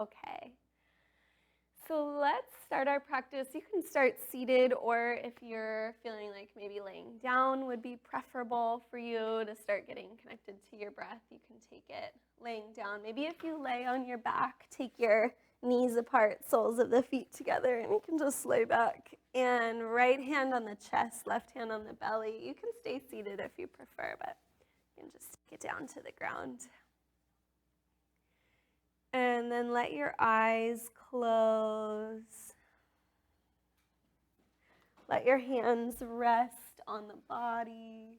Okay. So let's start our practice. You can start seated, or if you're feeling like maybe laying down would be preferable for you to start getting connected to your breath, you can take it laying down. Maybe if you lay on your back, take your knees apart, soles of the feet together, and you can just lay back. And right hand on the chest, left hand on the belly. You can stay seated if you prefer, but you can just get down to the ground. And then let your eyes close. Let your hands rest on the body.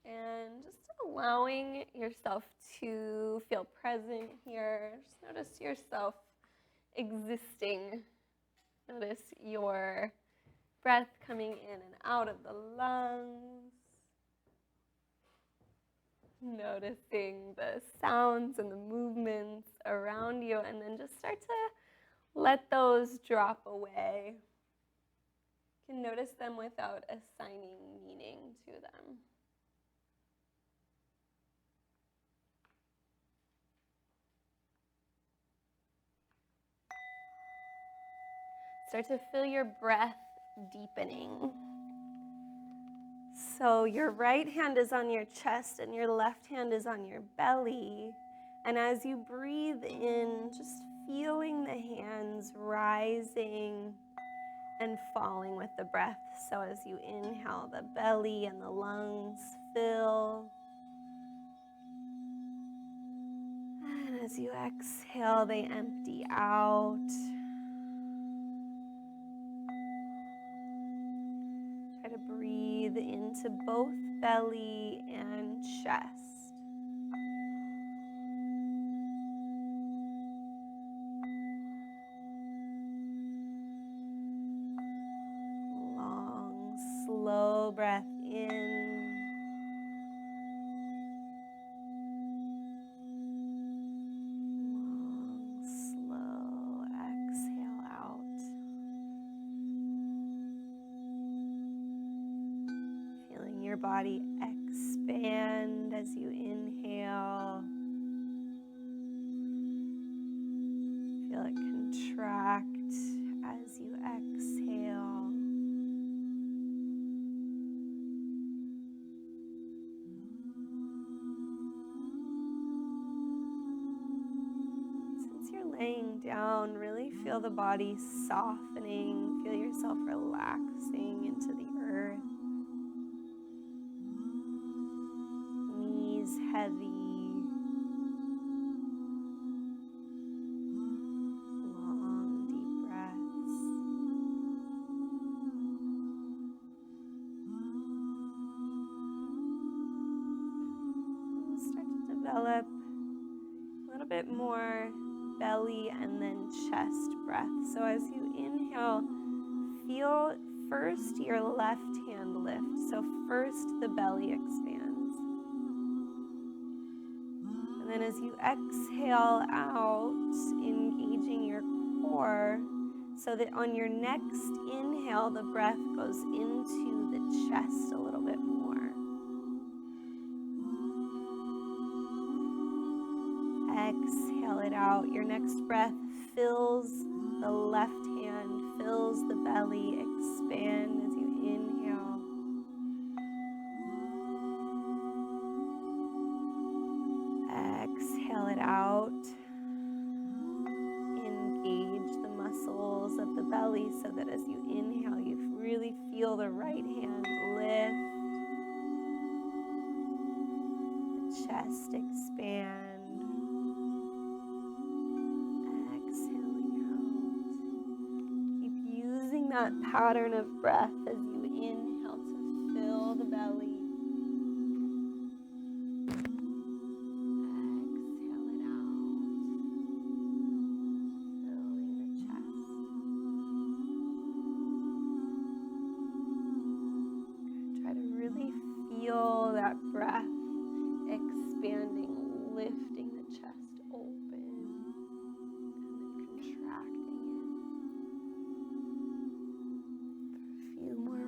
And just allowing yourself to feel present here. Just notice yourself existing. Notice your breath coming in and out of the lungs. Noticing the sounds and the movements around you, and then just start to let those drop away. You can notice them without assigning meaning to them. Start to feel your breath deepening. So your right hand is on your chest and your left hand is on your belly. And as you breathe in, just feeling the hands rising and falling with the breath. So as you inhale, the belly and the lungs fill. And as you exhale, they empty out. Try to breathe into both belly and chest. Long, slow breath in. Long, slow exhale out. Feeling your body expand as you inhale. Feel it contract as you exhale. Since you're laying down, really feel the body softening. Feel yourself relaxing into the earth. Knees heavy. Long, deep breaths. And start to develop a little bit more belly and then chest breath. So as you inhale, feel first your left hand lift. So first the belly expands. And then as you exhale out, engaging your core, so that on your next inhale, the breath goes into the chest a little bit more. Exhale it out. Your next breath fills the left hand, fills the belly, expand as you inhale. Exhale it out. Engage the muscles of the belly so that as you inhale, you really feel the right hand lift, the chest expand. Exhaling out. Keep using that pattern of breath as you inhale to fill the belly. Exhale it out. Filling the chest. Try to really feel that breath expanding, lifting the chest open, and then contracting it. For a few more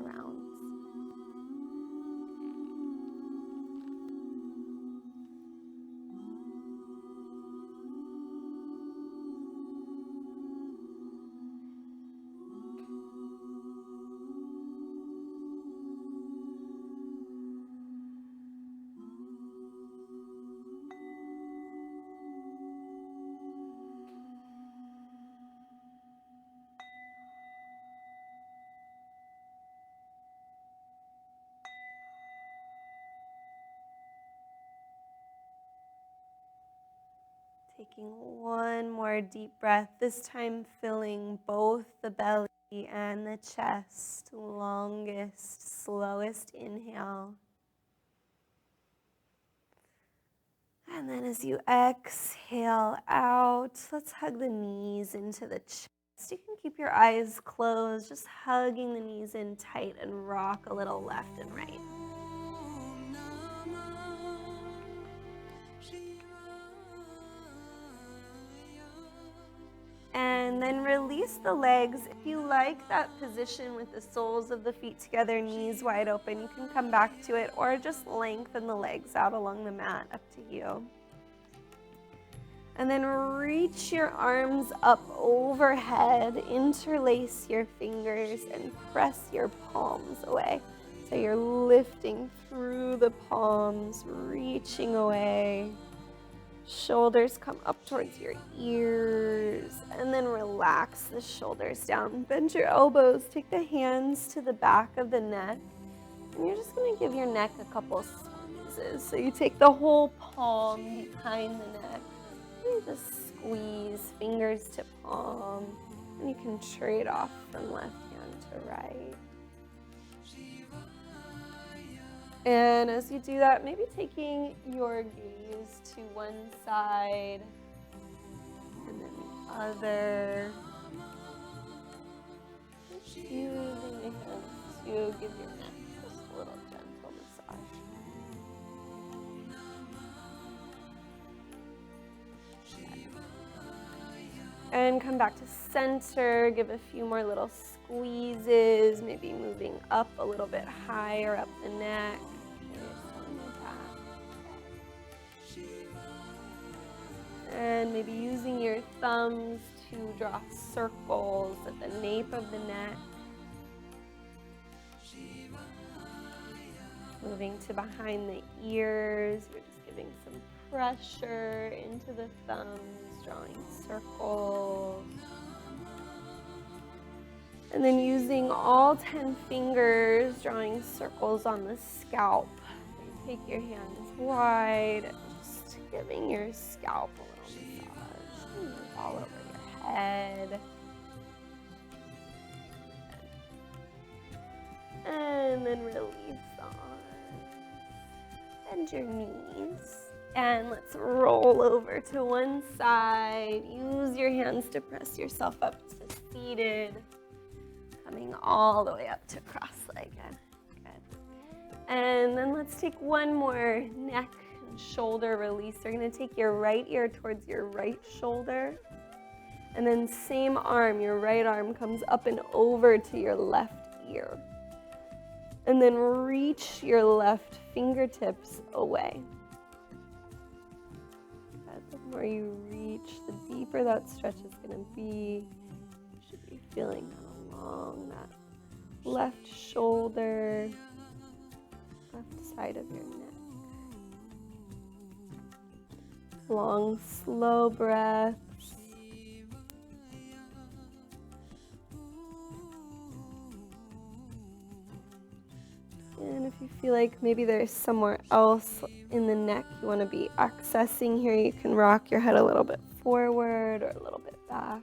Taking one more deep breath, this time filling both the belly and the chest. Longest, slowest inhale. And then as you exhale out, let's hug the knees into the chest. You can keep your eyes closed, just hugging the knees in tight and rock a little left and right. And then release the legs. If you like that position with the soles of the feet together, knees wide open, you can come back to it or just lengthen the legs out along the mat, up to you. And then reach your arms up overhead, interlace your fingers, and press your palms away. So you're lifting through the palms, reaching away. Shoulders come up towards your ears, and then relax the shoulders down. Bend your elbows, take the hands to the back of the neck, and you're just gonna give your neck a couple squeezes. So you take the whole palm behind the neck, and you just squeeze fingers to palm, and you can trade off from left hand to right. And as you do that, maybe taking your gaze to one side and then the other. Just using the hands to give your neck just a little gentle massage. And come back to center, give a few more little squeezes, maybe moving up a little bit higher up the neck. And maybe using your thumbs to draw circles at the nape of the neck. Moving to behind the ears, you're just giving some pressure into the thumbs, drawing circles. And then using all 10 fingers, drawing circles on the scalp. You take your hands wide, just giving your scalp a little massage all over your head. And then release the arms. Bend your knees. And let's roll over to one side. Use your hands to press yourself up to seated. Coming all the way up to cross-legged. Good. And then let's take one more neck and shoulder release. You're going to take your right ear towards your right shoulder. And then same arm, your right arm comes up and over to your left ear. And then reach your left fingertips away. The more you reach, the deeper that stretch is going to be. You should be feeling that along that left shoulder, left side of your neck. Long, slow breaths. And if you feel like maybe there's somewhere else in the neck you want to be accessing here, you can rock your head a little bit forward or a little bit back.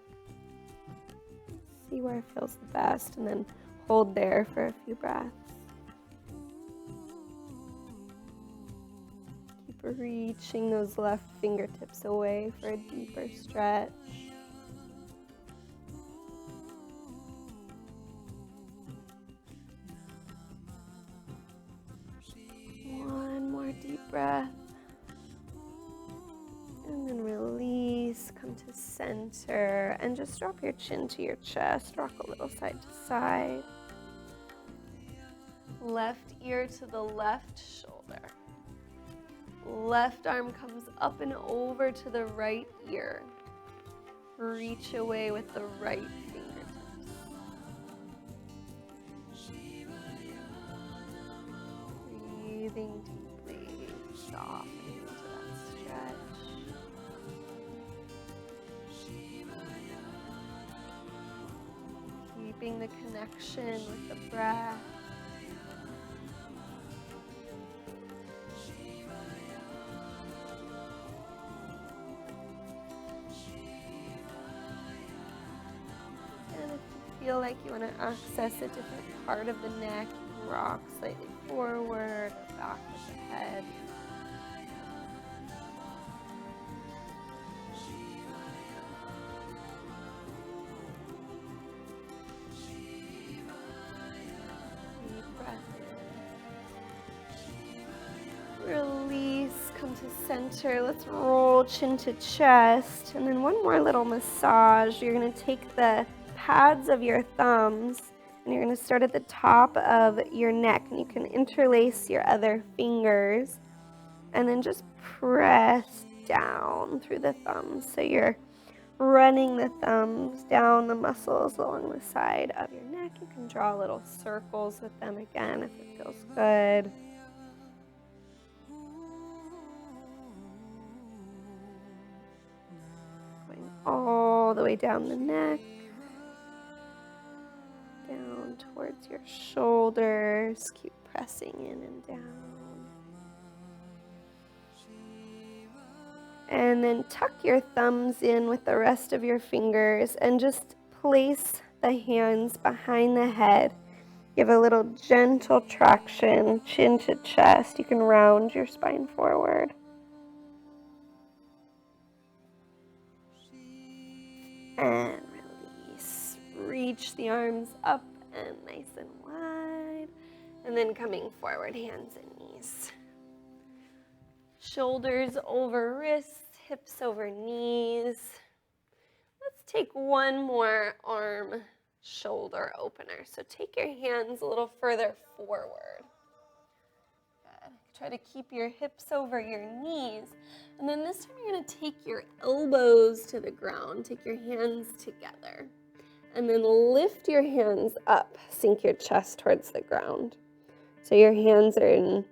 See where it feels the best, and then hold there for a few breaths. Keep reaching those left fingertips away for a deeper stretch. Deep breath, and then release, come to center, and just drop your chin to your chest, rock a little side to side. Left ear to the left shoulder. Left arm comes up and over to the right ear. Reach away with the right fingertips. Breathing deep. Softening into that stretch. Keeping the connection with the breath. feel like you want to access a different part of the neck, you can rock slightly forward or back with the head. Deep breath in. Release, come to center. Let's roll chin to chest. And then one more little massage. You're going to take the pads of your thumbs and you're going to start at the top of your neck. And you can interlace your other fingers and then just press down through the thumbs. So you're running the thumbs down the muscles along the side of your neck. You can draw little circles with them again if it feels good. Going all the way down the neck, down towards your shoulders. Keep pressing in and down. And then tuck your thumbs in with the rest of your fingers and just place the hands behind the head. Give a little gentle traction, chin to chest. You can round your spine forward. And release. Reach the arms up and nice and wide. And then coming forward, hands and knees. Shoulders over wrists, hips over knees. Let's take one more arm shoulder opener. So take your hands a little further forward. Good. Try to keep your hips over your knees. And then this time you're going to take your elbows to the ground. Take your hands together. And then lift your hands up. Sink your chest towards the ground. So your hands are in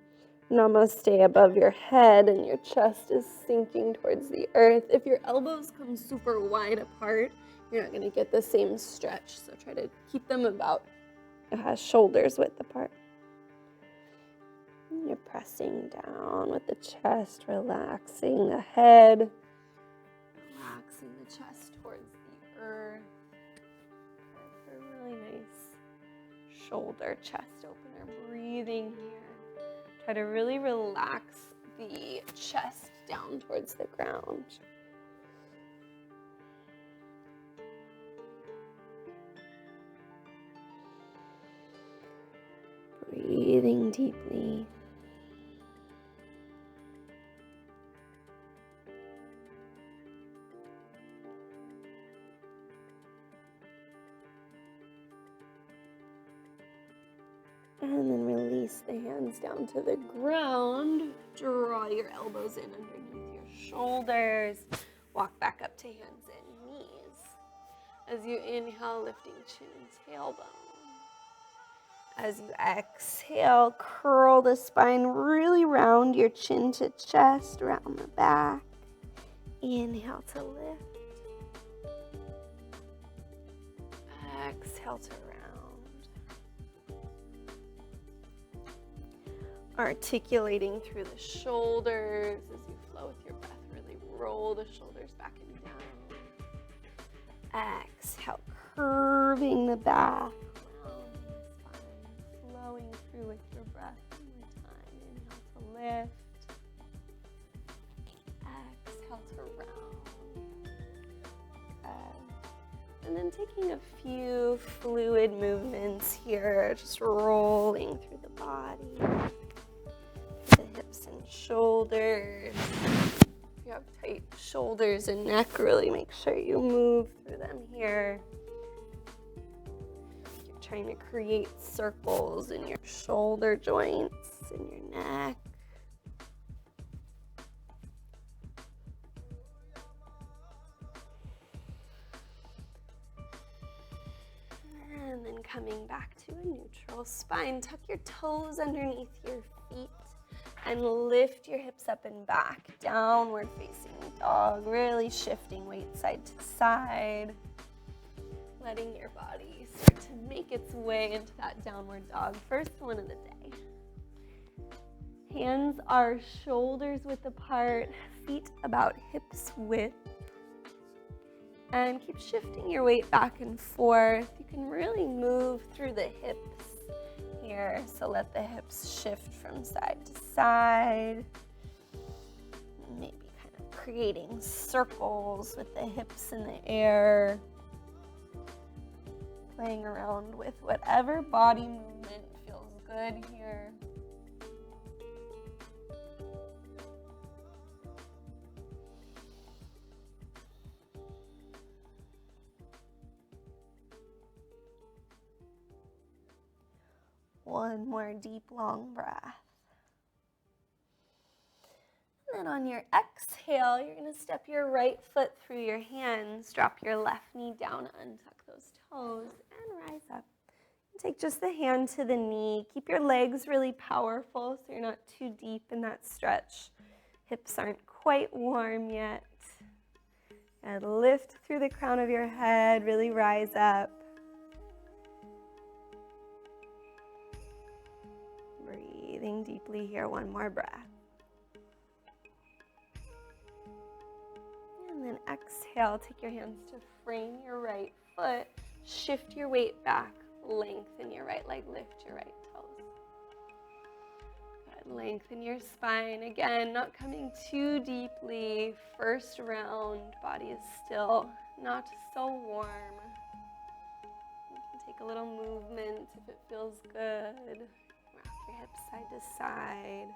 Namaste above your head and your chest is sinking towards the earth. If your elbows come super wide apart, you're not going to get the same stretch. So try to keep them about shoulders width apart. And you're pressing down with the chest, relaxing the head, relaxing the chest towards the earth. For a really nice shoulder chest opener, breathing here. Try to really relax the chest down towards the ground. Breathing deeply. And then release the hands down to the ground. Draw your elbows in underneath your shoulders. Walk back up to hands and knees. As you inhale, lifting chin and tailbone. As you exhale, curl the spine, really round your chin to chest, round the back. Inhale to lift. Exhale to round. Articulating through the shoulders as you flow with your breath. Really roll the shoulders back and down. Exhale, curving the back. Flowing through with your breath one more time. Inhale to lift. Exhale to round. Good. And then taking a few fluid movements here, just rolling through the body. The hips and shoulders. If you have tight shoulders and neck, really make sure you move through them here. You're trying to create circles in your shoulder joints, in your neck. And then coming back to a neutral spine. Tuck your toes underneath your feet. And lift your hips up and back, downward facing dog, really shifting weight side to side. Letting your body start to make its way into that downward dog, first one of the day. Hands are shoulders width apart, feet about hips width. And keep shifting your weight back and forth. You can really move through the hips here. So let the hips shift from side to side. Maybe kind of creating circles with the hips in the air. Playing around with whatever body movement feels good here. One more deep, long breath. And then on your exhale, you're going to step your right foot through your hands, drop your left knee down, untuck those toes, and rise up. And take just the hand to the knee. Keep your legs really powerful so you're not too deep in that stretch. Hips aren't quite warm yet. And lift through the crown of your head, really rise up. Breathing deeply here, one more breath. And then exhale, take your hands to frame your right foot, shift your weight back, lengthen your right leg, lift your right toes. Good. Lengthen your spine. Again, not coming too deeply. First round, body is still not so warm. You can take a little movement if it feels good. Rock your hips side to side.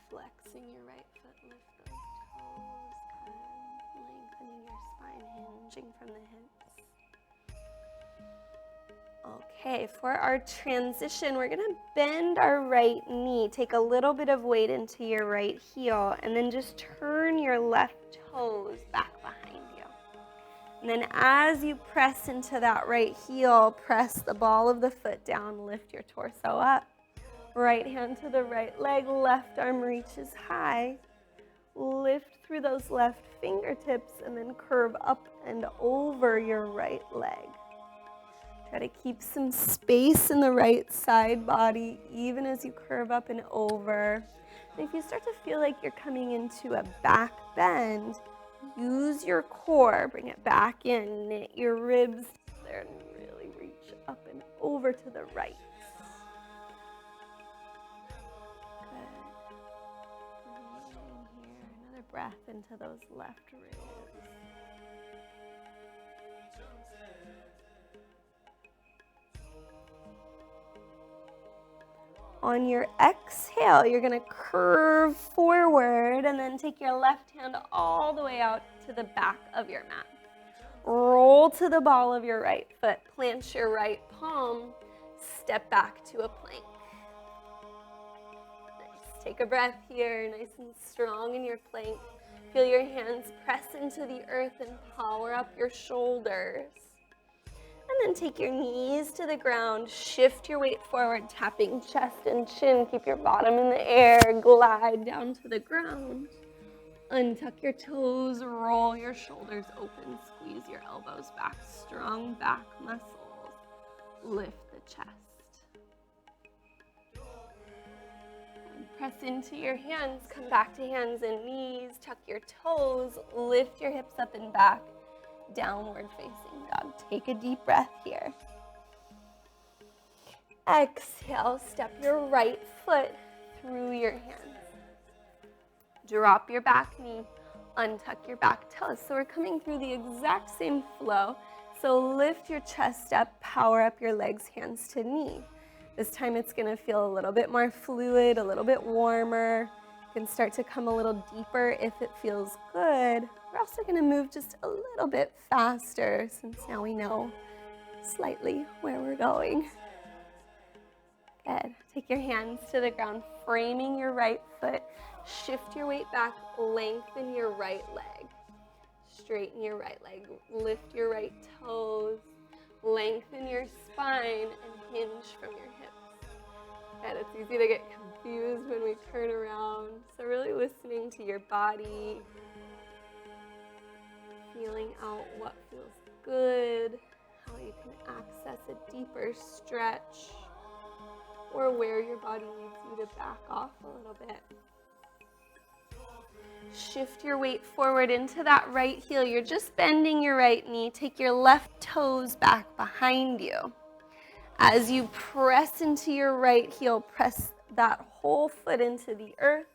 Flexing your right foot, lift those toes. Good. Lengthening your spine, hinging from the hips. Okay, for our transition, we're going to bend our right knee. Take a little bit of weight into your right heel, and then just turn your left toes back behind you. And then as you press into that right heel, press the ball of the foot down, lift your torso up. Right hand to the right leg, left arm reaches high. Lift through those left fingertips and then curve up and over your right leg. Try to keep some space in the right side body, even as you curve up and over. And if you start to feel like you're coming into a back bend, use your core, bring it back in, knit your ribs there, and really reach up and over to the right. Breath into those left ribs. On your exhale, you're going to curve forward and then take your left hand all the way out to the back of your mat. Roll to the ball of your right foot, plant your right palm, step back to a plank. Take a breath here, nice and strong in your plank. Feel your hands press into the earth and power up your shoulders. And then take your knees to the ground, shift your weight forward, tapping chest and chin. Keep your bottom in the air, glide down to the ground. Untuck your toes, roll your shoulders open, squeeze your elbows back, strong back muscles. Lift the chest. Press into your hands, come back to hands and knees, tuck your toes, lift your hips up and back, downward facing dog. Take a deep breath here. Exhale, step your right foot through your hands. Drop your back knee, untuck your back toes. So we're coming through the exact same flow. So lift your chest up, power up your legs, hands to knee. This time it's going to feel a little bit more fluid, a little bit warmer. You can start to come a little deeper if it feels good. We're also going to move just a little bit faster since now we know slightly where we're going. Good. Take your hands to the ground, framing your right foot. Shift your weight back, lengthen your right leg. Straighten your right leg, lift your right toes. Lengthen your spine and hinge from your hips. And it's easy to get confused when we turn around. So really listening to your body, feeling out what feels good, how you can access a deeper stretch. or where your body needs you to back off a little bit. Shift your weight forward into that right heel. You're just bending your right knee. Take your left toes back behind you. As you press into your right heel, press that whole foot into the earth.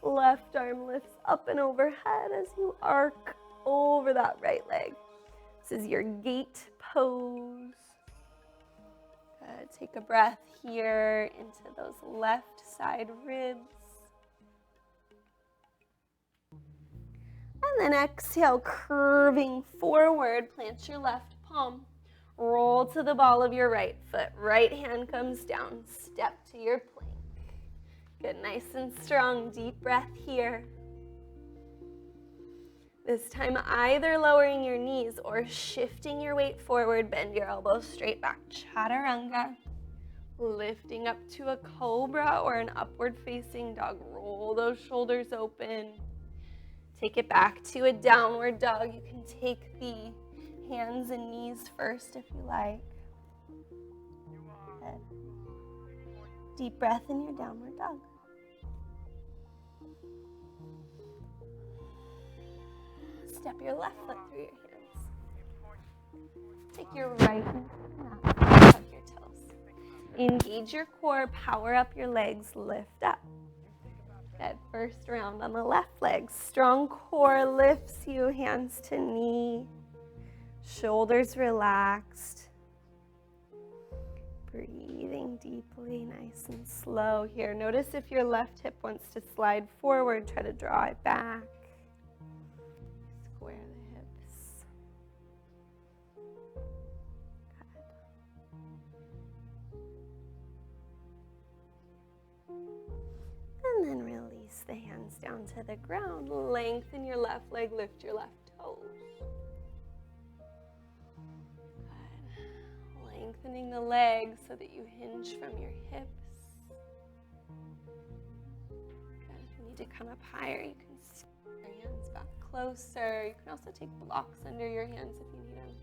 Left arm lifts up and overhead as you arc over that right leg. This is your gate pose. Good. Take a breath here into those left side ribs. And then exhale, curving forward, plant your left palm. Roll to the ball of your right foot. Right hand comes down. Step to your plank. Good, nice and strong. Deep breath here. This time, either lowering your knees or shifting your weight forward. Bend your elbows straight back. Chaturanga. Lifting up to a cobra or an upward facing dog. Roll those shoulders open. Take it back to a downward dog. You can take the hands and knees first if you like. Good. Deep breath in your downward dog. Step your left foot through your hands. Take your right hand to the mat. Tuck your toes. Engage your core. Power up your legs. Lift up. Good. First round on the left leg. Strong core lifts you. Hands to knee. Shoulders relaxed. Breathing deeply, nice and slow here. Notice if your left hip wants to slide forward, try to draw it back. Square the hips. Good. And then release the hands down to the ground. Lengthen your left leg, lift your left toes. Lengthening the legs so that you hinge from your hips. Good. If you need to come up higher, you can scoot your hands back closer. You can also take blocks under your hands if you need them.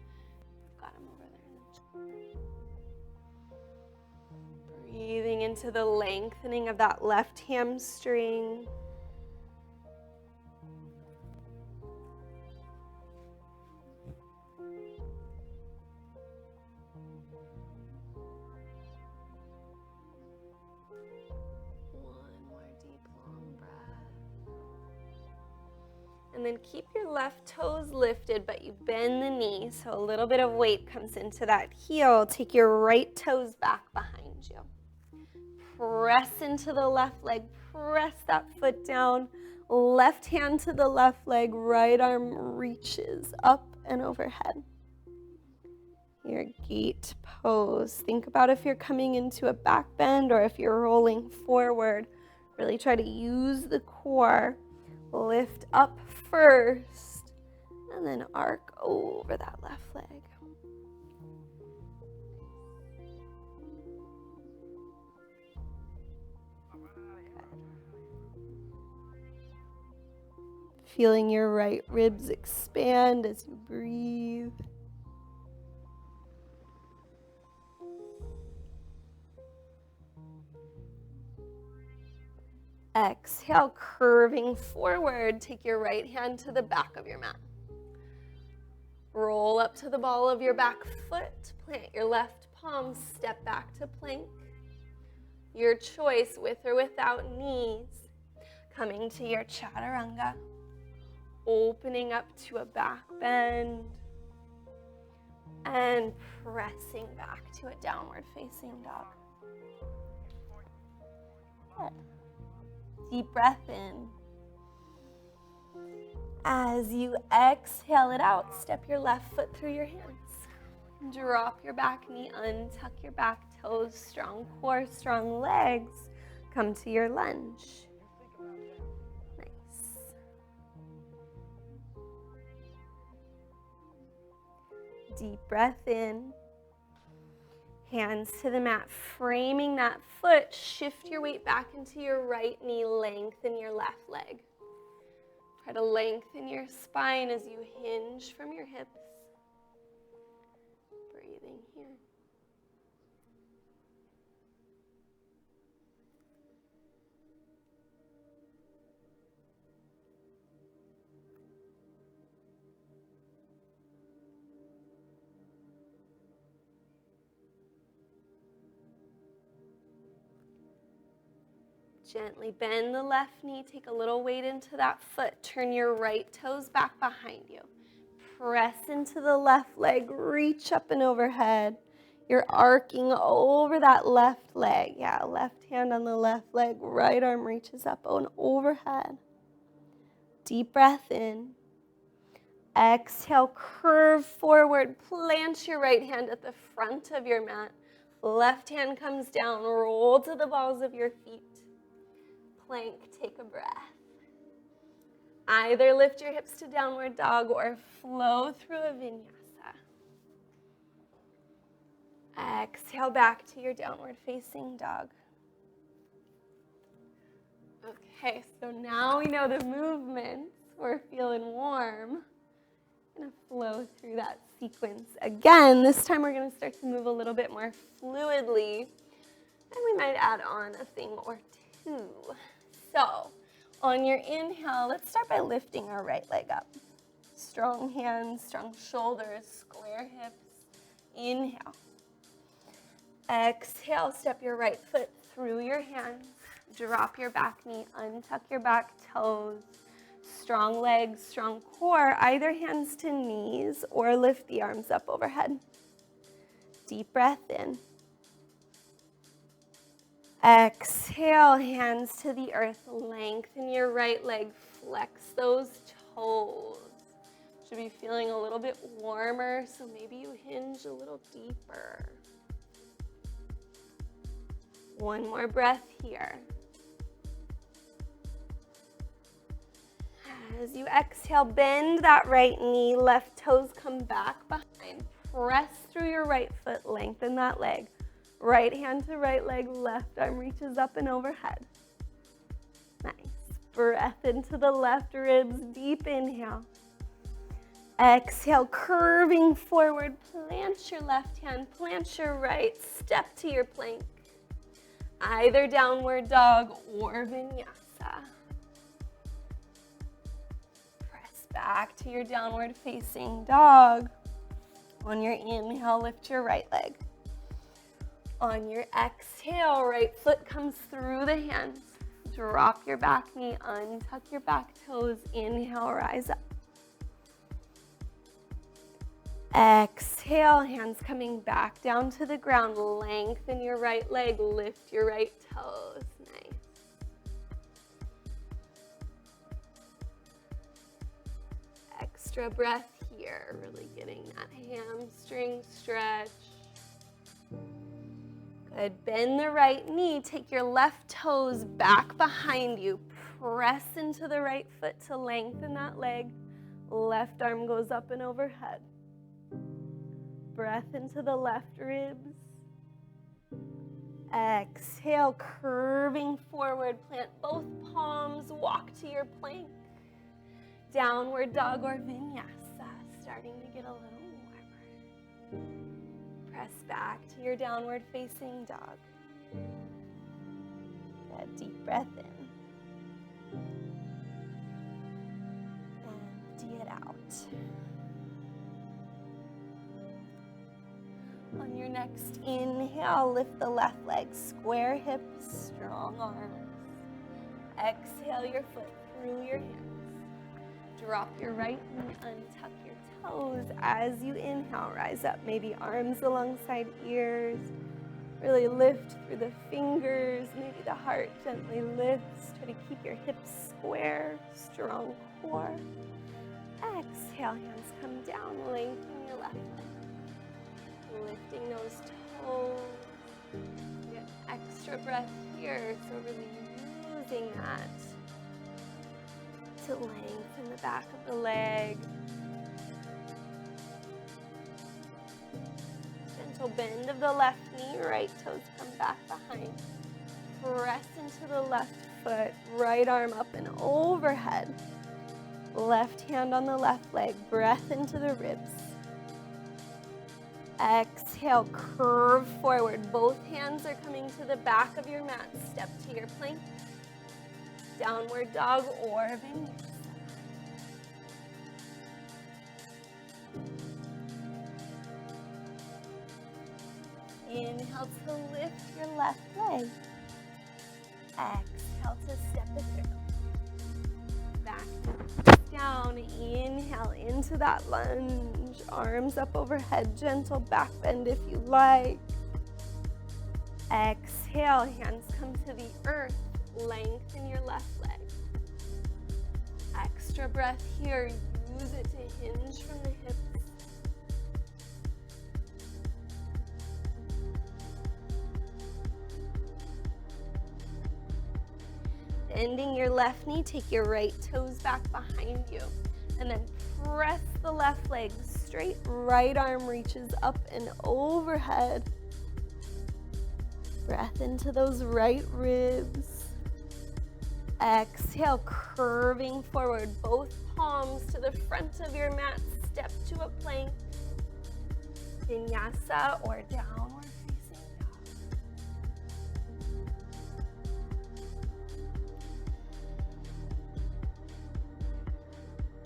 Got them over there in the chair. Breathing into the lengthening of that left hamstring. And then keep your left toes lifted, but you bend the knee, so a little bit of weight comes into that heel. Take your right toes back behind you. Press into the left leg, press that foot down. Left hand to the left leg, right arm reaches up and overhead. Your gate pose. Think about if you're coming into a back bend or if you're rolling forward. Really try to use the core. Lift up first, and then arc over that left leg. Good. Feeling your right ribs expand as you breathe. Exhale, curving forward. Take your right hand to the back of your mat. Roll up to the ball of your back foot. Plant your left palm. Step back to plank. Your choice, with or without knees. Coming to your chaturanga. Opening up to a back bend. And pressing back to a downward facing dog. Good. Deep breath in. As you exhale it out, step your left foot through your hands. Drop your back knee, untuck your back toes, strong core, strong legs. Come to your lunge. Nice. Deep breath in. Hands to the mat, framing that foot. Shift your weight back into your right knee. Lengthen your left leg. Try to lengthen your spine as you hinge from your hips. Breathing here. Gently bend the left knee, take a little weight into that foot. Turn your right toes back behind you. Press into the left leg, reach up and overhead. You're arcing over that left leg. Yeah, left hand on the left leg, right arm reaches up and overhead. Deep breath in. Exhale, curve forward, plant your right hand at the front of your mat. Left hand comes down, roll to the balls of your feet. Plank, take a breath. Either lift your hips to downward dog or flow through a vinyasa. Exhale back to your downward facing dog. Okay, so now we know the movements. We're feeling warm. Gonna flow through that sequence again. This time we're gonna start to move a little bit more fluidly, and we might add on a thing or two. So, on your inhale, let's start by lifting our right leg up. Strong hands, strong shoulders, square hips. Inhale. Exhale, step your right foot through your hands. Drop your back knee, untuck your back toes. Strong legs, strong core, either hands to knees or lift the arms up overhead. Deep breath in. Exhale, hands to the earth. Lengthen your right leg, flex those toes. Should be feeling a little bit warmer, so maybe you hinge a little deeper. One more breath here. As you exhale, bend that right knee, left toes come back behind. Press through your right foot, lengthen that leg. Right hand to right leg, left arm reaches up and overhead. Nice. Breath into the left ribs, deep inhale. Exhale, curving forward, plant your left hand, plant your right, step to your plank. Either downward dog or vinyasa. Press back to your downward facing dog. On your inhale, lift your right leg. On your exhale, right foot comes through the hands. Drop your back knee, untuck your back toes. Inhale, rise up. Exhale, hands coming back down to the ground. Lengthen your right leg, lift your right toes. Nice. Extra breath here, really getting that hamstring stretch. Good. Bend the right knee, take your left toes back behind you. Press into the right foot to lengthen that leg. Left arm goes up and overhead. Breath into the left ribs. Exhale, curving forward. Plant both palms, walk to your plank. Downward dog or vinyasa, starting to get a little warmer. Press back to your downward facing dog. Good, deep breath in. Empty it out. On your next inhale, lift the left leg, square hips, strong arms. Exhale your foot through your hands. Drop your right knee, untuck your toes. As you inhale, rise up, maybe arms alongside ears. Really lift through the fingers, maybe the heart gently lifts. Try to keep your hips square, strong core. Exhale, hands come down, lengthen your left leg. Lifting those toes. Get extra breath here, so really using that to lengthen the back of the leg. Gentle bend of the left knee, right toes come back behind. Press into the left foot, right arm up and overhead. Left hand on the left leg, breath into the ribs. Exhale, curve forward. Both hands are coming to the back of your mat. Step to your plank. Downward dog or vinyasa. Inhale to lift your left leg. Exhale to step it through. Back down. Inhale into that lunge. Arms up overhead. Gentle back bend if you like. Exhale. Hands come to the earth. Lengthen your left leg. Extra breath here. Use it to hinge from the hips. Bending your left knee, take your right toes back behind you. And then press the left leg straight. Right arm reaches up and overhead. Breath into those right ribs. Exhale, curving forward. Both palms to the front of your mat. Step to a plank. Vinyasa or downward facing dog.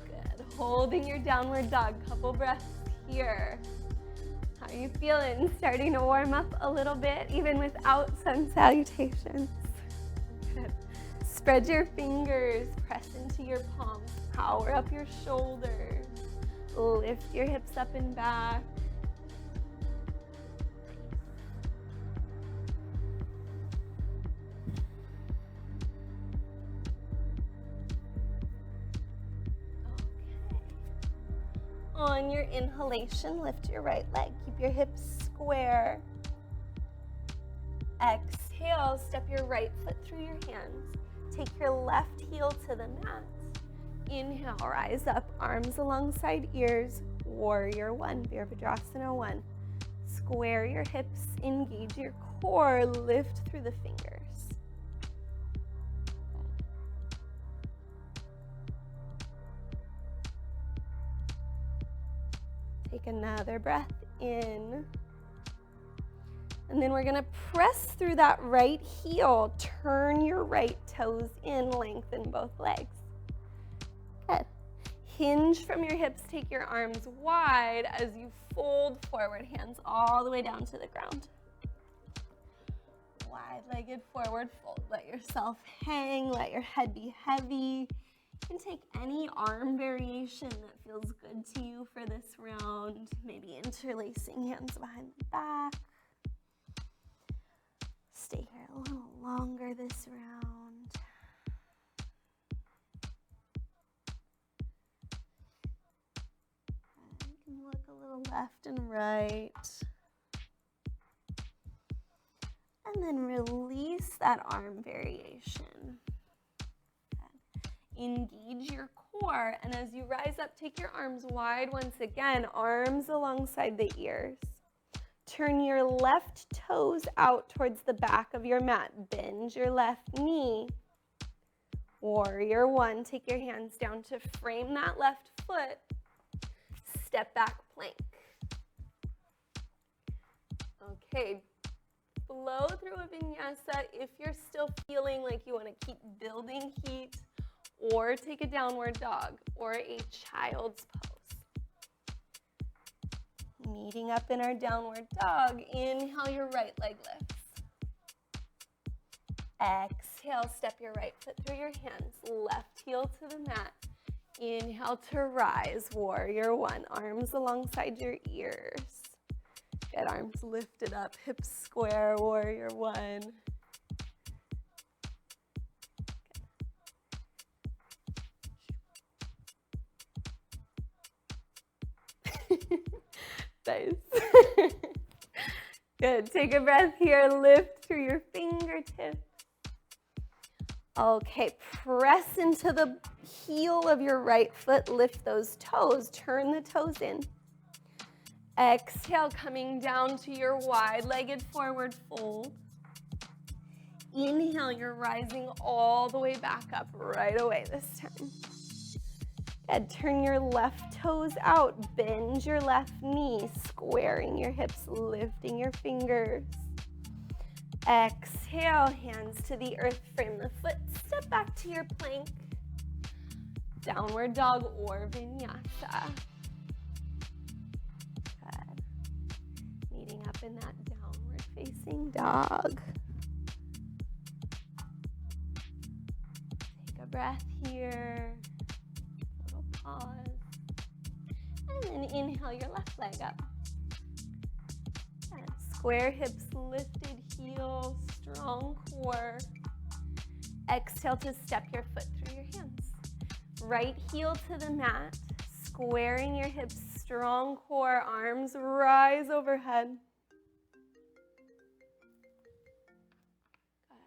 Good. Holding your downward dog. Couple breaths here. How are you feeling? Starting to warm up a little bit, even without sun salutations. Good. Spread your fingers. Press into your palms. Power up your shoulders. Lift your hips up and back. On your inhalation, lift your right leg. Keep your hips square. Exhale, step your right foot through your hands. Take your left heel to the mat. Inhale, rise up, arms alongside ears. Warrior one, Virabhadrasana 1. Square your hips, engage your core, lift through the fingers. Take another breath in. And then we're gonna press through that right heel. Turn your right toes in, lengthen both legs. Good. Hinge from your hips, take your arms wide as you fold forward, hands all the way down to the ground. Wide-legged forward fold. Let yourself hang, let your head be heavy. You can take any arm variation that feels good to you for this round. Maybe interlacing hands behind the back. Stay here a little longer this round. You can look a little left and right. And then release that arm variation. Engage your core, and as you rise up, take your arms wide once again, arms alongside the ears. Turn your left toes out towards the back of your mat. Bend your left knee. Warrior one, take your hands down to frame that left foot. Step back plank. Okay, flow through a vinyasa if you're still feeling like you want to keep building heat, or take a downward dog or a child's pose. Meeting up in our downward dog, inhale, your right leg lifts. Exhale, step your right foot through your hands, left heel to the mat. Inhale to rise, warrior one, arms alongside your ears. Get arms lifted up, hips square, warrior one. Nice. Good. Take a breath here. Lift through your fingertips. Okay. Press into the heel of your right foot. Lift those toes. Turn the toes in. Exhale, coming down to your wide-legged forward fold. Inhale, you're rising all the way back up right away this time. Good. Turn your left toes out. Bend your left knee, squaring your hips, lifting your fingers. Exhale, hands to the earth, frame the foot, step back to your plank. Downward dog or vinyasa. Good. Meeting up in that downward facing dog. breath here. Little pause. And then inhale your left leg up. And square hips, lifted heel, strong core. Exhale to step your foot through your hands. Right heel to the mat, squaring your hips, strong core, arms rise overhead. Good.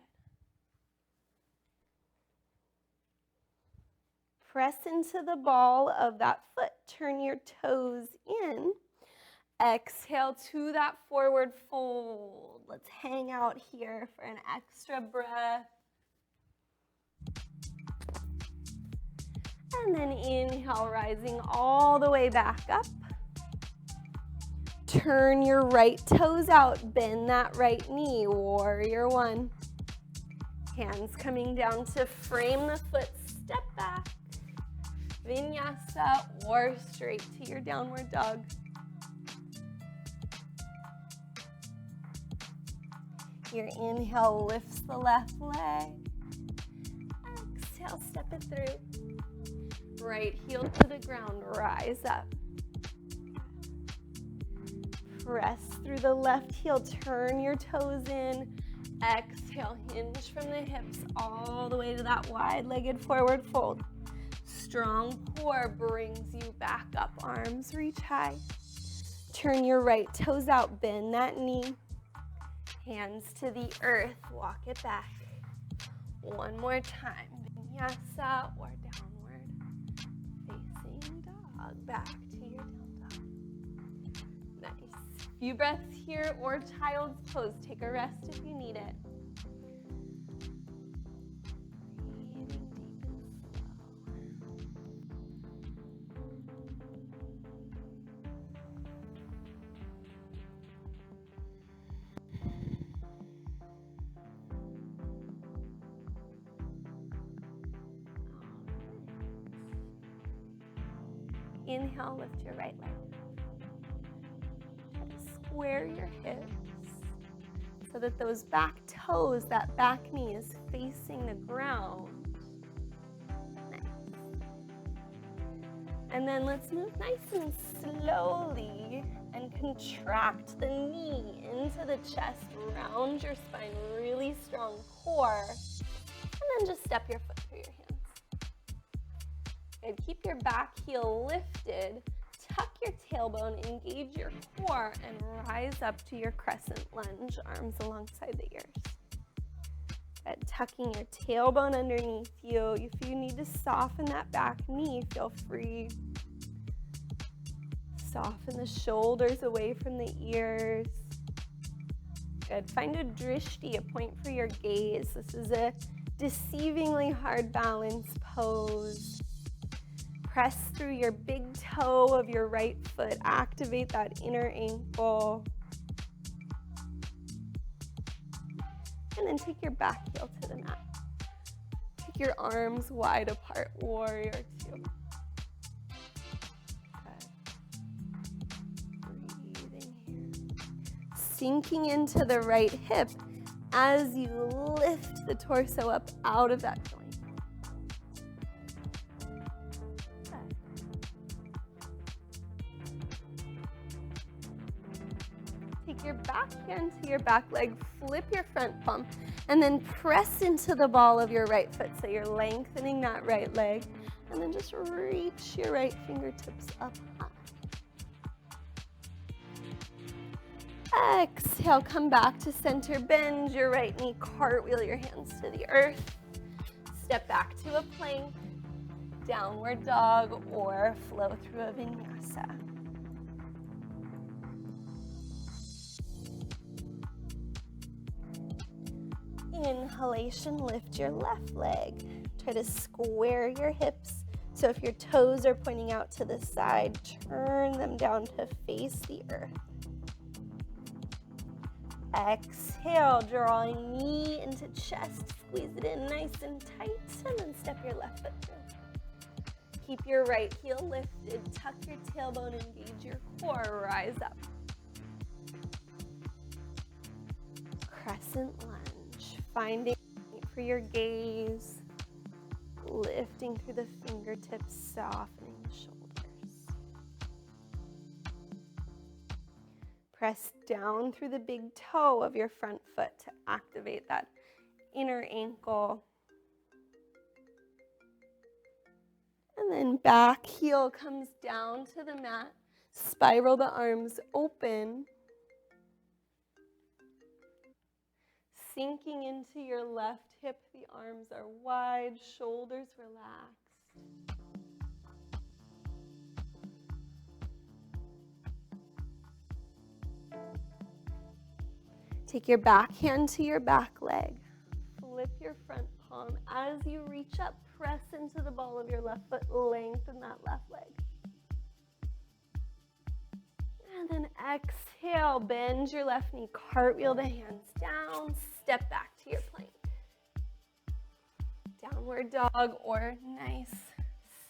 Press into the ball of that foot, turn your toes in. Exhale to that forward fold. Let's hang out here for an extra breath. And then inhale, rising all the way back up. Turn your right toes out, bend that right knee, warrior one. Hands coming down to frame the foot, step back. Vinyasa or straight to your downward dog. Your inhale lifts the left leg. Exhale, step it through. Right heel to the ground, rise up. Press through the left heel, turn your toes in. Exhale, hinge from the hips all the way to that wide-legged forward fold. Strong core brings you back up, arms reach high. Turn your right toes out, bend that knee. Hands to the earth, walk it back. One more time, Vinyasa or downward facing dog, back to your down dog. Nice. Few breaths here or child's pose. Take a rest if you need it. Breathing deep and slow. Inhale, lift your right leg. Square your hips so that those back toes, that back knee is facing the ground. Nice. And then let's move nice and slowly and contract the knee into the chest, round your spine, really strong core, and then just step your foot through your hands. Good. Keep your back heel lifted. Tuck your tailbone, engage your core, and rise up to your crescent lunge, arms alongside the ears. Good. Tucking your tailbone underneath you. If you need to soften that back knee, feel free. Soften the shoulders away from the ears. Good. Find a drishti, a point for your gaze. This is a deceivingly hard balance pose. Press through your big toe of your right foot. Activate that inner ankle. And then take your back heel to the mat. Take your arms wide apart, warrior two. Good. Breathing here. Sinking into the right hip as you lift the torso up out of that joint. Take your back hand to your back leg, flip your front palm, and then press into the ball of your right foot. So you're lengthening that right leg, and then just reach your right fingertips up high. Exhale, come back to center, bend your right knee, cartwheel your hands to the earth. Step back to a plank, downward dog, or flow through a vinyasa. Inhalation, lift your left leg. Try to square your hips. So if your toes are pointing out to the side, turn them down to face the earth. Exhale, drawing knee into chest. Squeeze it in nice and tight, and then step your left foot through. Keep your right heel lifted. Tuck your tailbone, engage your core, rise up. Crescent lunge. Finding for your gaze, lifting through the fingertips, softening the shoulders. Press down through the big toe of your front foot to activate that inner ankle. And then back heel comes down to the mat. Spiral the arms open. Sinking into your left hip, the arms are wide, shoulders relaxed. Take your back hand to your back leg. Flip your front palm. As you reach up, press into the ball of your left foot. Lengthen that left leg. And then exhale, bend your left knee, cartwheel the hands down, step back to your plank. Downward dog or nice,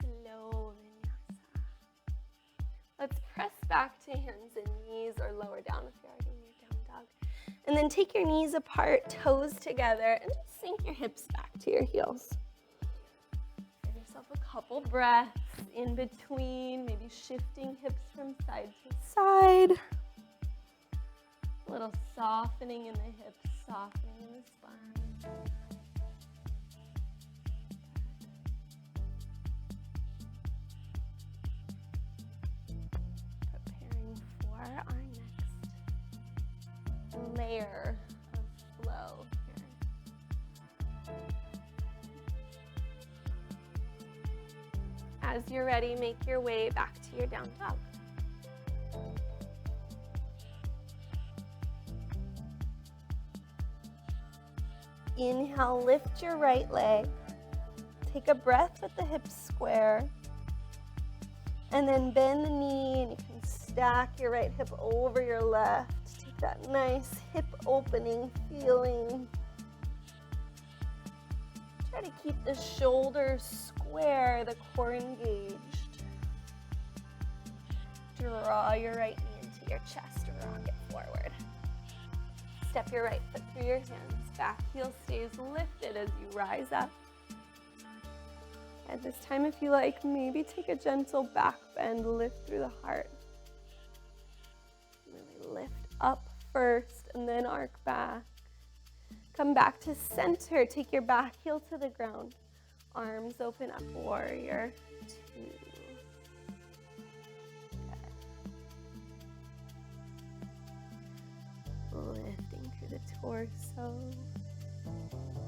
slow vinyasa. Let's press back to hands and knees or lower down if you're already in your down dog. And then take your knees apart, toes together, and just sink your hips back to your heels. Give yourself a couple breaths in between, maybe shifting hips from side to side. A little softening in the hips, softening in the spine. Preparing for our next layer of flow here. As you're ready, make your way back to your down dog. Inhale, lift your right leg. Take a breath with the hips square. And then bend the knee and you can stack your right hip over your left. Take that nice hip opening feeling. Try to keep the shoulders square, the core engaged. Draw your right knee into your chest, rock it forward. Step your right foot through your hands. Back heel stays lifted as you rise up. At this time, if you like, maybe take a gentle back bend, lift through the heart. Really lift up first and then arc back. Come back to center. Take your back heel to the ground. Arms open up, warrior two. Good. Lifting through the torso.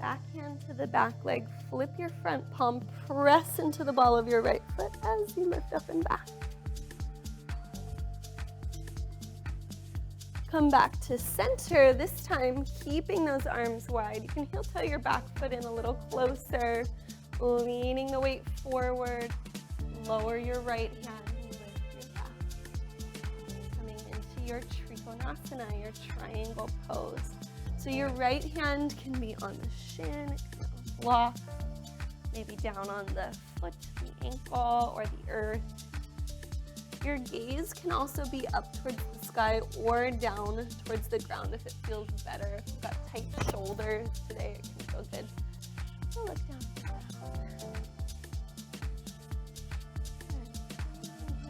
Back hand to the back leg. Flip your front palm. Press into the ball of your right foot as you lift up and back. Come back to center, this time keeping those arms wide. You can heel toe your back foot in a little closer, leaning the weight forward. Lower your right hand and lift your back. Coming into your Trikonasana, your triangle pose. So your right hand can be on the shin, it can be on the block, maybe down on the foot, the ankle, or the earth. Your gaze can also be up towards the sky or down towards the ground if it feels better. If you've got tight shoulders today, it can feel good. So look down.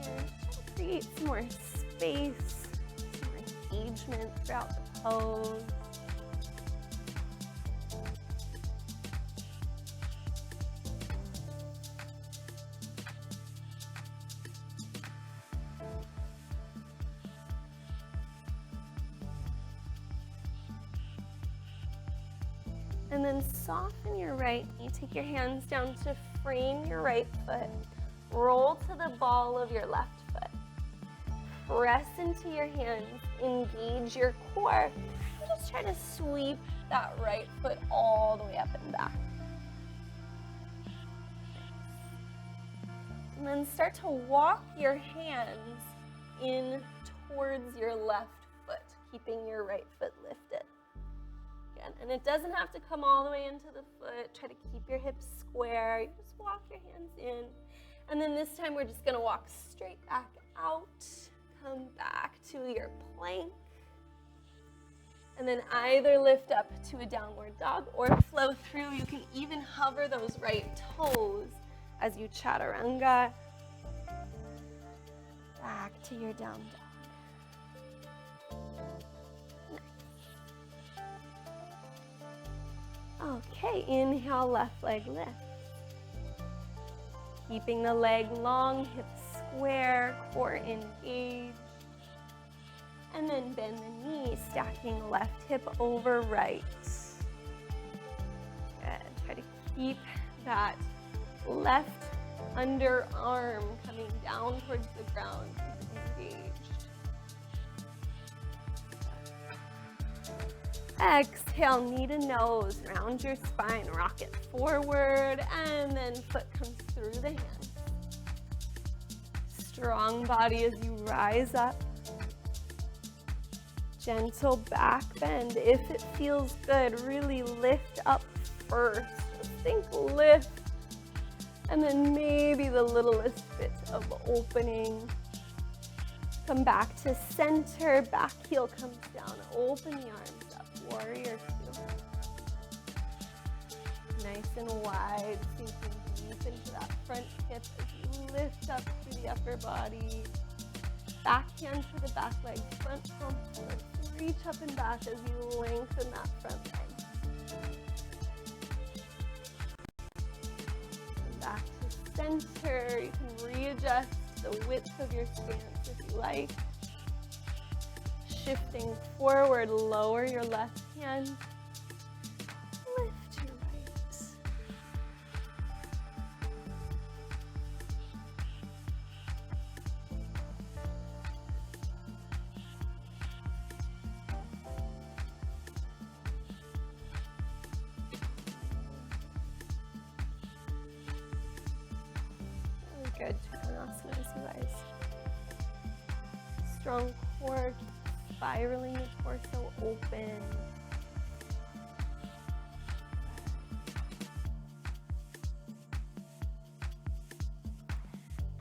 Here, try to create some more space, some more engagement throughout the pose. And then soften your right knee. Take your hands down to frame your right foot. Roll to the ball of your left foot. Press into your hands. Engage your core. And just try to sweep that right foot all the way up and back. And then start to walk your hands in towards your left foot, keeping your right foot lifted. And it doesn't have to come all the way into the foot. Try to keep your hips square. You just walk your hands in. And then this time we're just gonna walk straight back out. Come back to your plank. And then either lift up to a downward dog or flow through. You can even hover those right toes as you chaturanga. Back to your down dog. Nice. Okay, inhale, left leg lift. Keeping the leg long, hips square, core engaged. And then bend the knee, stacking left hip over right. Good. Try to keep that left underarm coming down towards the ground, engaged. Exhale, knee to nose, round your spine, rock it forward, and then foot comes through the hands. Strong body as you rise up. Gentle back bend. If it feels good, really lift up first. Just think lift. And then maybe the littlest bit of opening. Come back to center. Back heel comes down. Open the arms up. Warrior two. Nice and wide. Sinking deep into that front hip as you lift up through the upper body. Back hand to the back leg. Front palm forward. Reach up and back as you lengthen that front leg. And back to center. You can readjust the width of your stance if you like. Shifting forward, lower your left hand. Lift your right. Good. Trikonasana, you guys. Strong core, keep spiraling the torso open.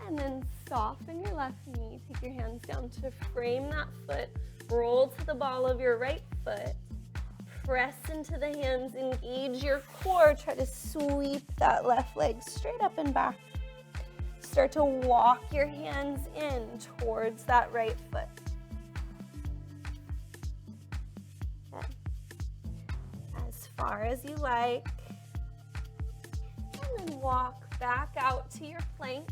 And then soften your left knee. Take your hands down to frame that foot. Roll to the ball of your right foot. Press into the hands, engage your core. Try to sweep that left leg straight up and back. Start to walk your hands in towards that right foot. Okay. As far as you like. And then walk back out to your plank.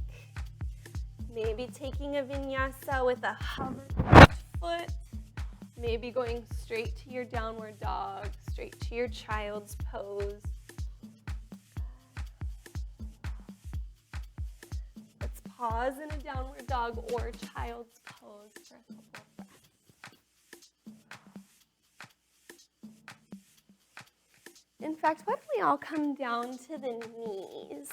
Maybe taking a vinyasa with a hover left foot. Maybe going straight to your downward dog, straight to your child's pose. Pause in a downward dog or child's pose for a couple of breaths. In fact, why don't we all come down to the knees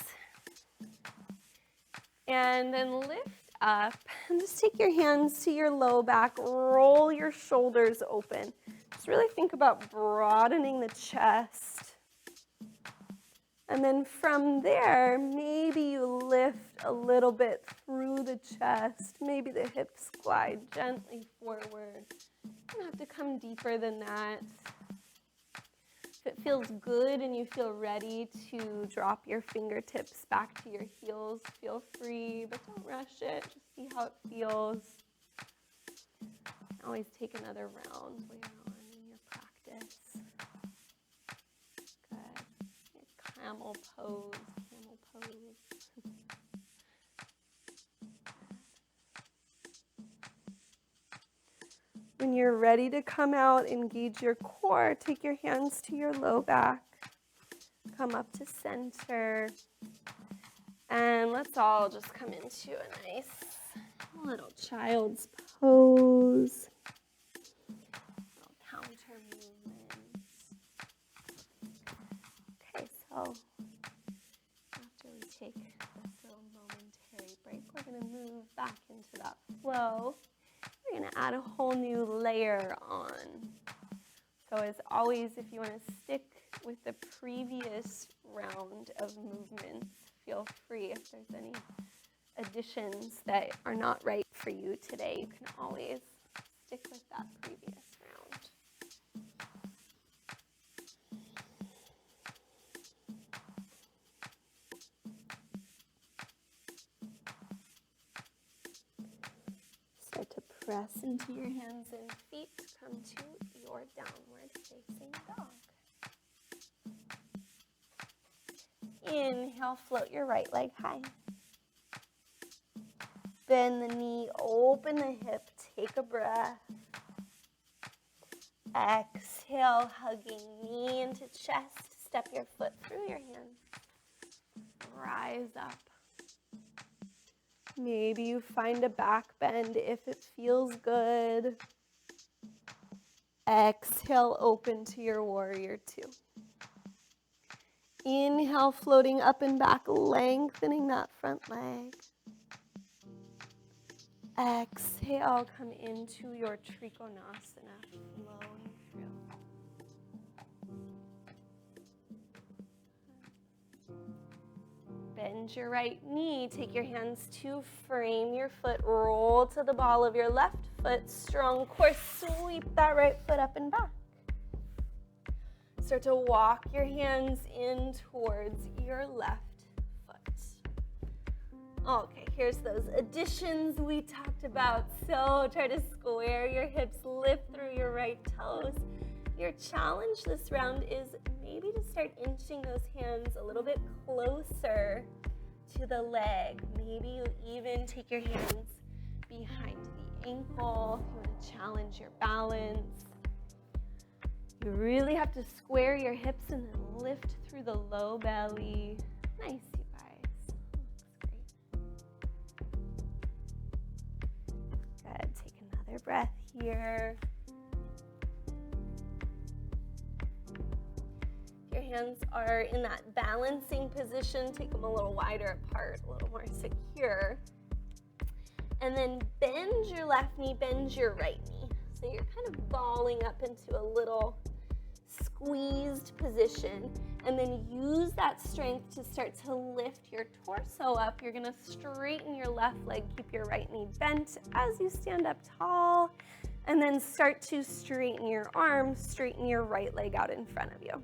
and then lift up and just take your hands to your low back, roll your shoulders open. Just really think about broadening the chest. And then from there, maybe you lift a little bit through the chest. Maybe the hips glide gently forward. You don't have to come deeper than that. If it feels good and you feel ready to drop your fingertips back to your heels, feel free, but don't rush it. Just see how it feels. You can always take another round later on in your practice. Camel pose, camel pose. When you're ready to come out, engage your core. Take your hands to your low back. Come up to center. And let's all just come into a nice little child's pose. Little counter movements. Okay, so after we take this little momentary break, we're going to move back into that flow. We're going to add a whole new layer on. So as always, if you want to stick with the previous round of movements, feel free. If there's any additions that are not right for you today, you can always stick with that previous round. Press into your hands and feet. Come to your downward facing dog. Inhale, float your right leg high. Bend the knee, open the hip, take a breath. Exhale, hugging knee into chest. Step your foot through your hands. Rise up. Maybe you find a back bend if it feels good. Exhale, open to your warrior two. Inhale, floating up and back, lengthening that front leg. Exhale, come into your Trikonasana, flowing through. Bend your right knee, take your hands to frame your foot, roll to the ball of your left foot, strong core, sweep that right foot up and back. Start to walk your hands in towards your left foot. Okay, here's those additions we talked about. So try to square your hips, lift through your right toes. Your challenge this round is maybe to start inching those hands a little bit closer to the leg. Maybe you even take your hands behind the ankle. You want to challenge your balance. You really have to square your hips and then lift through the low belly. Nice, you guys. Looks great. Good. Take another breath here. Your hands are in that balancing position. Take them a little wider apart, a little more secure. And then bend your left knee, bend your right knee. So you're kind of balling up into a little squeezed position, and then use that strength to start to lift your torso up. You're gonna straighten your left leg, keep your right knee bent as you stand up tall, and then start to straighten your arms, straighten your right leg out in front of you.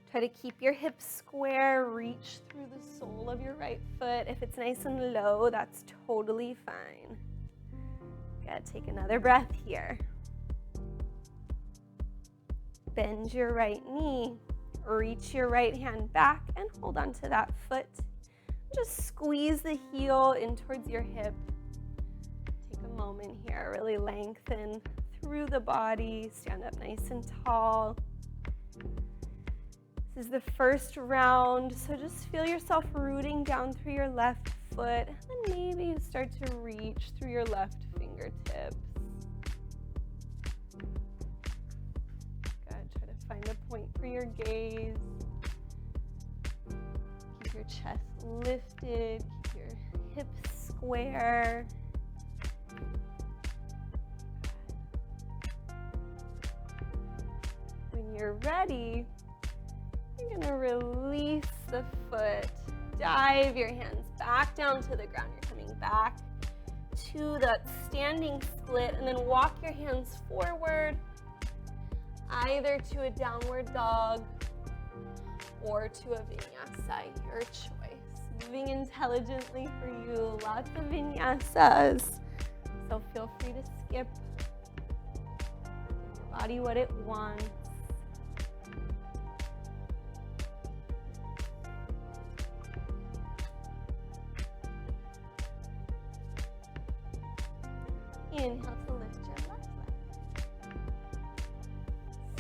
Try to keep your hips square, reach through the sole of your right foot. If it's nice and low, that's totally fine. Good, take another breath here. Bend your right knee, reach your right hand back and hold on to that foot. Just squeeze the heel in towards your hip. Take a moment here, really lengthen through the body, stand up nice and tall. This is the first round, so just feel yourself rooting down through your left foot, and then maybe you start to reach through your left fingertips. Find a point for your gaze. Keep your chest lifted, keep your hips square. When you're ready, you're gonna release the foot. Dive your hands back down to the ground. You're coming back to that standing split, and then walk your hands forward, either to a downward dog or to a vinyasa, your choice. Moving intelligently for you, lots of vinyasas, so feel free to skip. Give your body what it wants. Inhale to lift your left leg.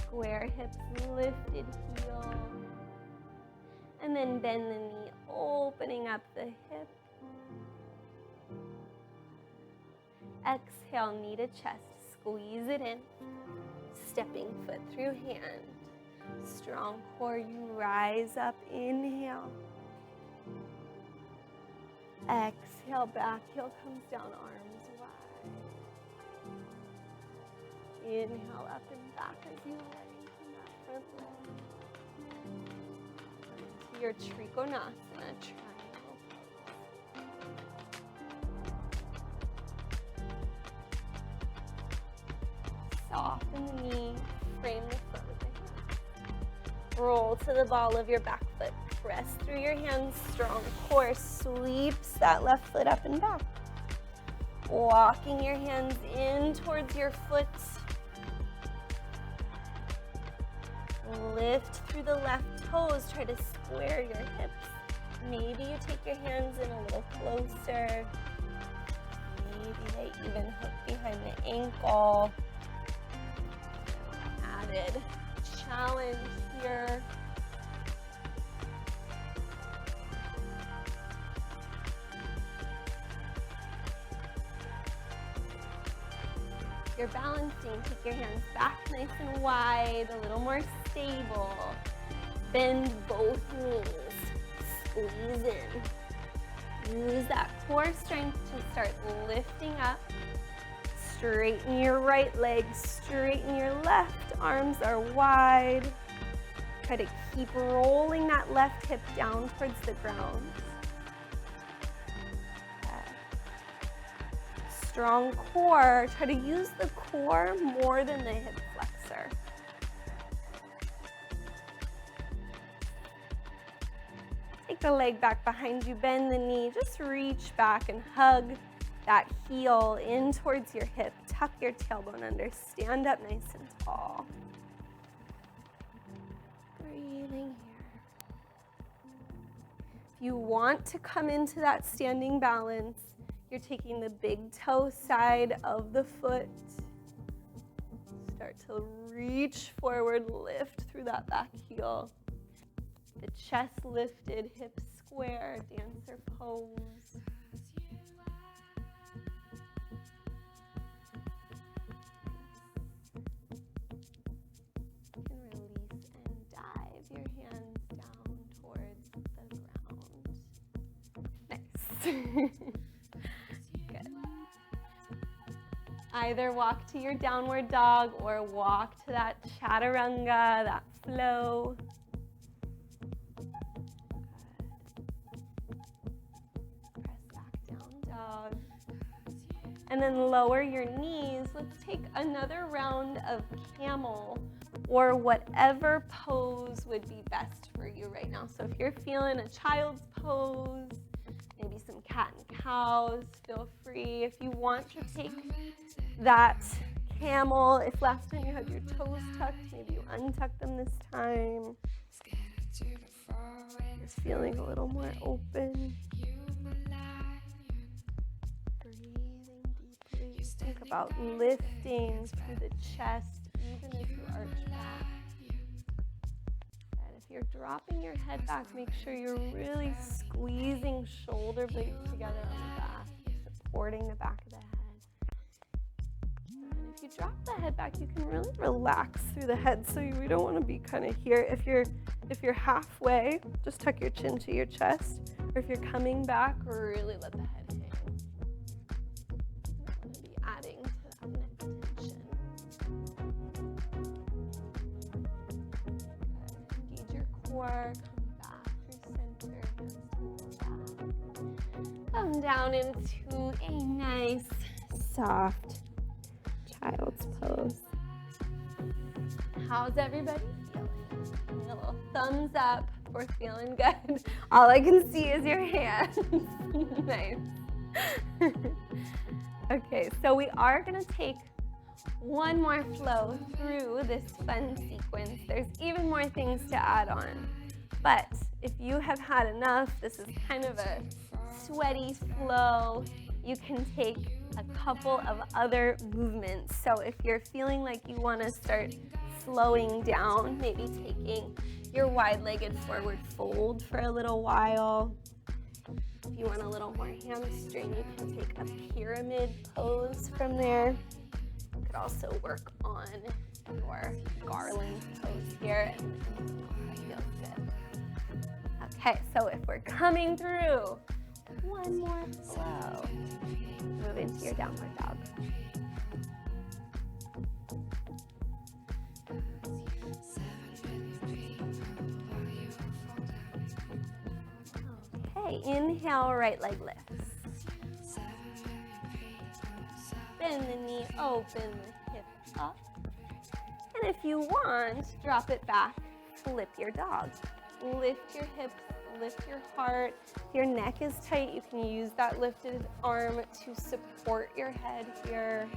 Square hips, lifted heel. And then bend the knee, opening up the hip. Exhale, knee to chest, squeeze it in. Stepping foot through hand. Strong core, you rise up, inhale. Exhale, back heel comes down, arms wide. Inhale, up and back as you lengthen that front leg. Into your Trikonasana, triangle pose. Soften the knee, frame the foot with the hands. Roll to the ball of your back foot. Press through your hands, strong core, sweeps that left foot up and back. Walking your hands in towards your foot. Lift through the left toes. Try to square your hips. Maybe you take your hands in a little closer. Maybe they even hook behind the ankle. Added challenge here. You're balancing, take your hands back nice and wide, a little more stable. Bend both knees, squeeze in. Use that core strength to start lifting up. Straighten your right leg, straighten your left, arms are wide. Try to keep rolling that left hip down towards the ground. Strong core. Try to use the core more than the hip flexor. Take the leg back behind you, bend the knee, just reach back and hug that heel in towards your hip. Tuck your tailbone under, stand up nice and tall. Breathing here. If you want to come into that standing balance, you're taking the big toe side of the foot. Start to reach forward, lift through that back heel. The chest lifted, hips square, dancer pose. You can release and dive your hands down towards the ground. Nice. Either walk to your downward dog or walk to that chaturanga, that flow. Good. Press back down, dog. And then lower your knees. Let's take another round of camel or whatever pose would be best for you right now. So if you're feeling a child's pose, maybe some cat and cows, feel free. If you want to take that camel, if last time you had your toes tucked, maybe you untuck them this time. Just feeling a little more open. Breathing deeply. Think about lifting through the chest, even as you arch back. And if you're dropping your head back, make sure you're really squeezing shoulder blades together on the back, supporting the back of the head. If you drop the head back, you can really relax through the head. So we don't want to be kind of here. If you're halfway, just tuck your chin to your chest. Or if you're coming back, really let the head hang. You don't want to be adding to that neck tension. Good. Engage your core. Come back through center. Hands back. Come down into a nice, soft child's pose. How's everybody feeling? A little thumbs up if we're feeling good. All I can see is your hands. Nice. Okay, so we are going to take one more flow through this fun sequence. There's even more things to add on. But if you have had enough, this is kind of a sweaty flow. You can take a couple of other movements. So if you're feeling like you want to start slowing down, maybe taking your wide-legged forward fold for a little while. If you want a little more hamstring, you can take a pyramid pose from there. You could also work on your garland pose here, and it feels good. Okay, so if we're coming through, one more flow. Move into your downward dog. Okay, inhale, right leg lifts. Bend the knee, open the hip up. And if you want, drop it back, flip your dog. Lift your hips, lift your heart. If your neck is tight, you can use that lifted arm to support your head here.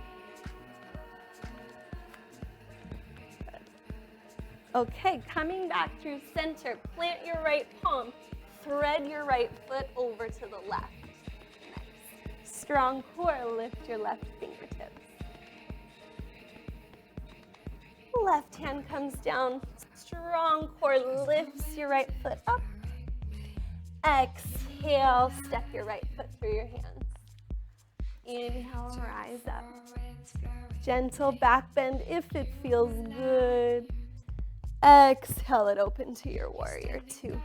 Good. Okay, coming back through center, plant your right palm, thread your right foot over to the left. Nice. Strong core, lift your left fingertips. Left hand comes down, strong core lifts your right foot up. Exhale, step your right foot through your hands. Inhale, rise up. Gentle back bend if it feels good. Exhale it open to your warrior two.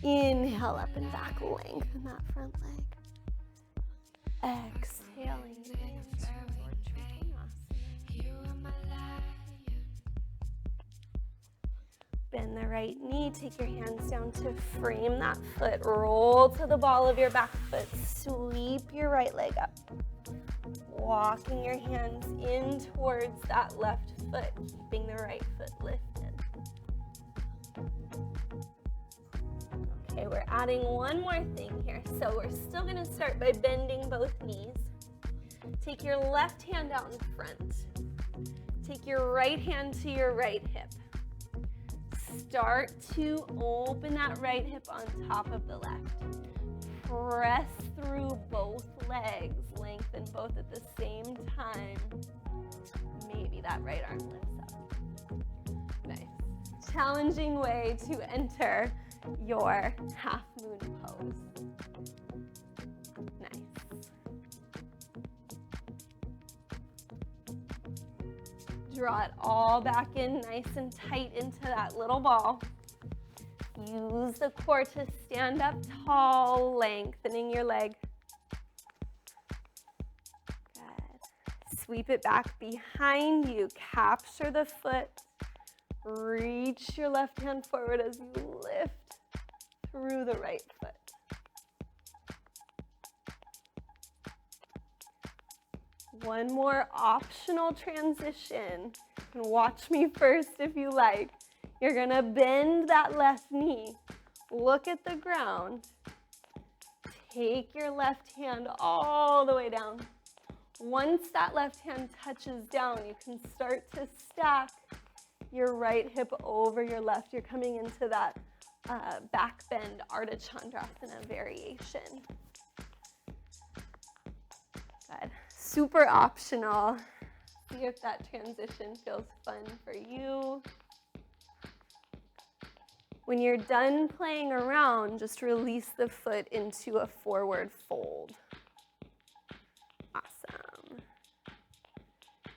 Inhale up and back, lengthen that front leg. Exhaling into your Bend the right knee, take your hands down to frame that foot. Roll to the ball of your back foot. Sweep your right leg up. Walking your hands in towards that left foot, keeping the right foot lifted. Okay, we're adding one more thing here. So we're still gonna start by bending both knees. Take your left hand out in front. Take your right hand to your right hip. Start to open that right hip on top of the left. Press through both legs, lengthen both at the same time. Maybe that right arm lifts up. Nice. Challenging way to enter your half moon pose. Nice. Draw it all back in nice and tight into that little ball. Use the core to stand up tall, lengthening your leg. Good. Sweep it back behind you. Capture the foot. Reach your left hand forward as you lift through the right foot. One more optional transition. You can watch me first if you like. You're gonna bend that left knee. Look at the ground. Take your left hand all the way down. Once that left hand touches down, you can start to stack your right hip over your left. You're coming into that back bend Ardha Chandrasana variation. Good. Super optional. See if that transition feels fun for you. When you're done playing around, just release the foot into a forward fold. Awesome.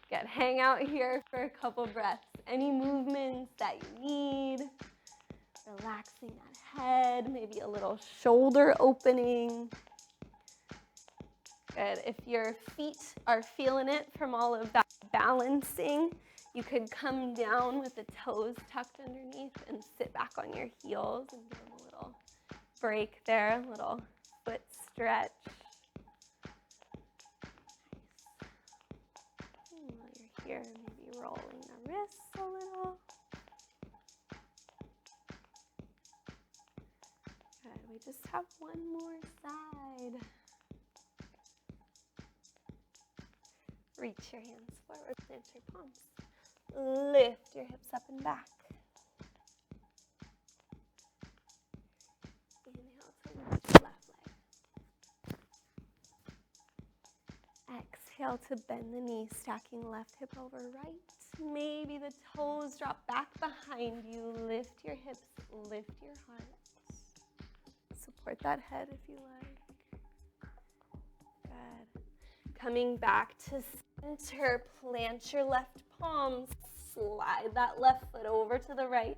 Good. Hang out here for a couple breaths. Any movements that you need. Relaxing that head, maybe a little shoulder opening. Good. If your feet are feeling it from all of that balancing, you could come down with the toes tucked underneath and sit back on your heels and give them a little break there, a little foot stretch. Nice. While you're here, maybe rolling the wrists a little. Good. We just have one more side. Reach your hands forward, plant your palms. Lift your hips up and back. Inhale to lift your left leg. Exhale to bend the knee, stacking left hip over right. Maybe the toes drop back behind you. Lift your hips, lift your heart. Support that head if you like. Good. Coming back to center, plant your left palms, slide that left foot over to the right.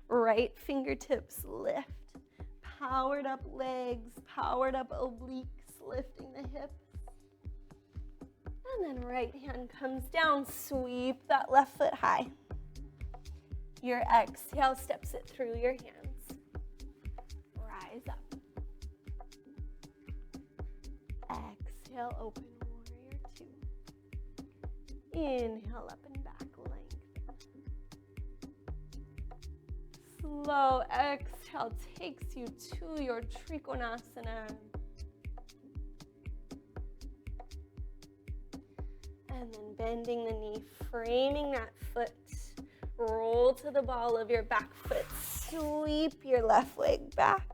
Right fingertips lift. Powered up legs, powered up obliques, lifting the hips. And then right hand comes down, sweep that left foot high. Your exhale steps it through your hands. Rise up. Exhale, open. Inhale up and back, length. slow exhale takes you to your Trikonasana. And then bending the knee, framing that foot. Roll to the ball of your back foot. Sweep your left leg back.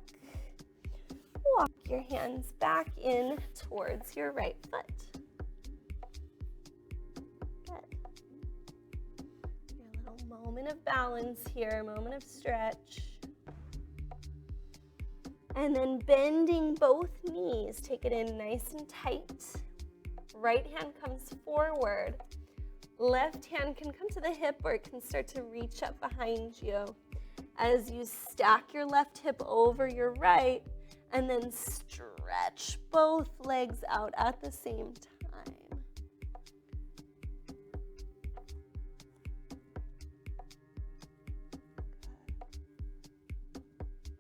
Walk your hands back in towards your right foot. Good. Your little moment of balance here, moment of stretch. And then bending both knees, take it in nice and tight. Right hand comes forward. Left hand can come to the hip or it can start to reach up behind you. As you stack your left hip over your right and then stretch both legs out at the same time.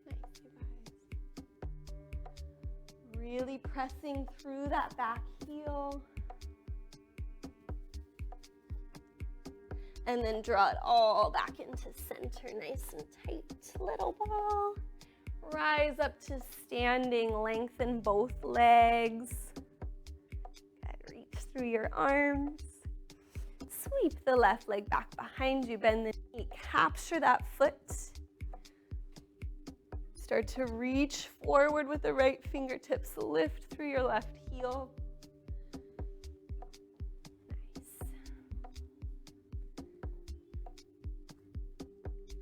Nice, you guys. Really pressing through that back heel. And then draw it all back into center, nice and tight. Little ball. Rise up to standing, lengthen both legs. Good, reach through your arms. Sweep the left leg back behind you, bend the knee, capture that foot. Start to reach forward with the right fingertips, lift through your left heel.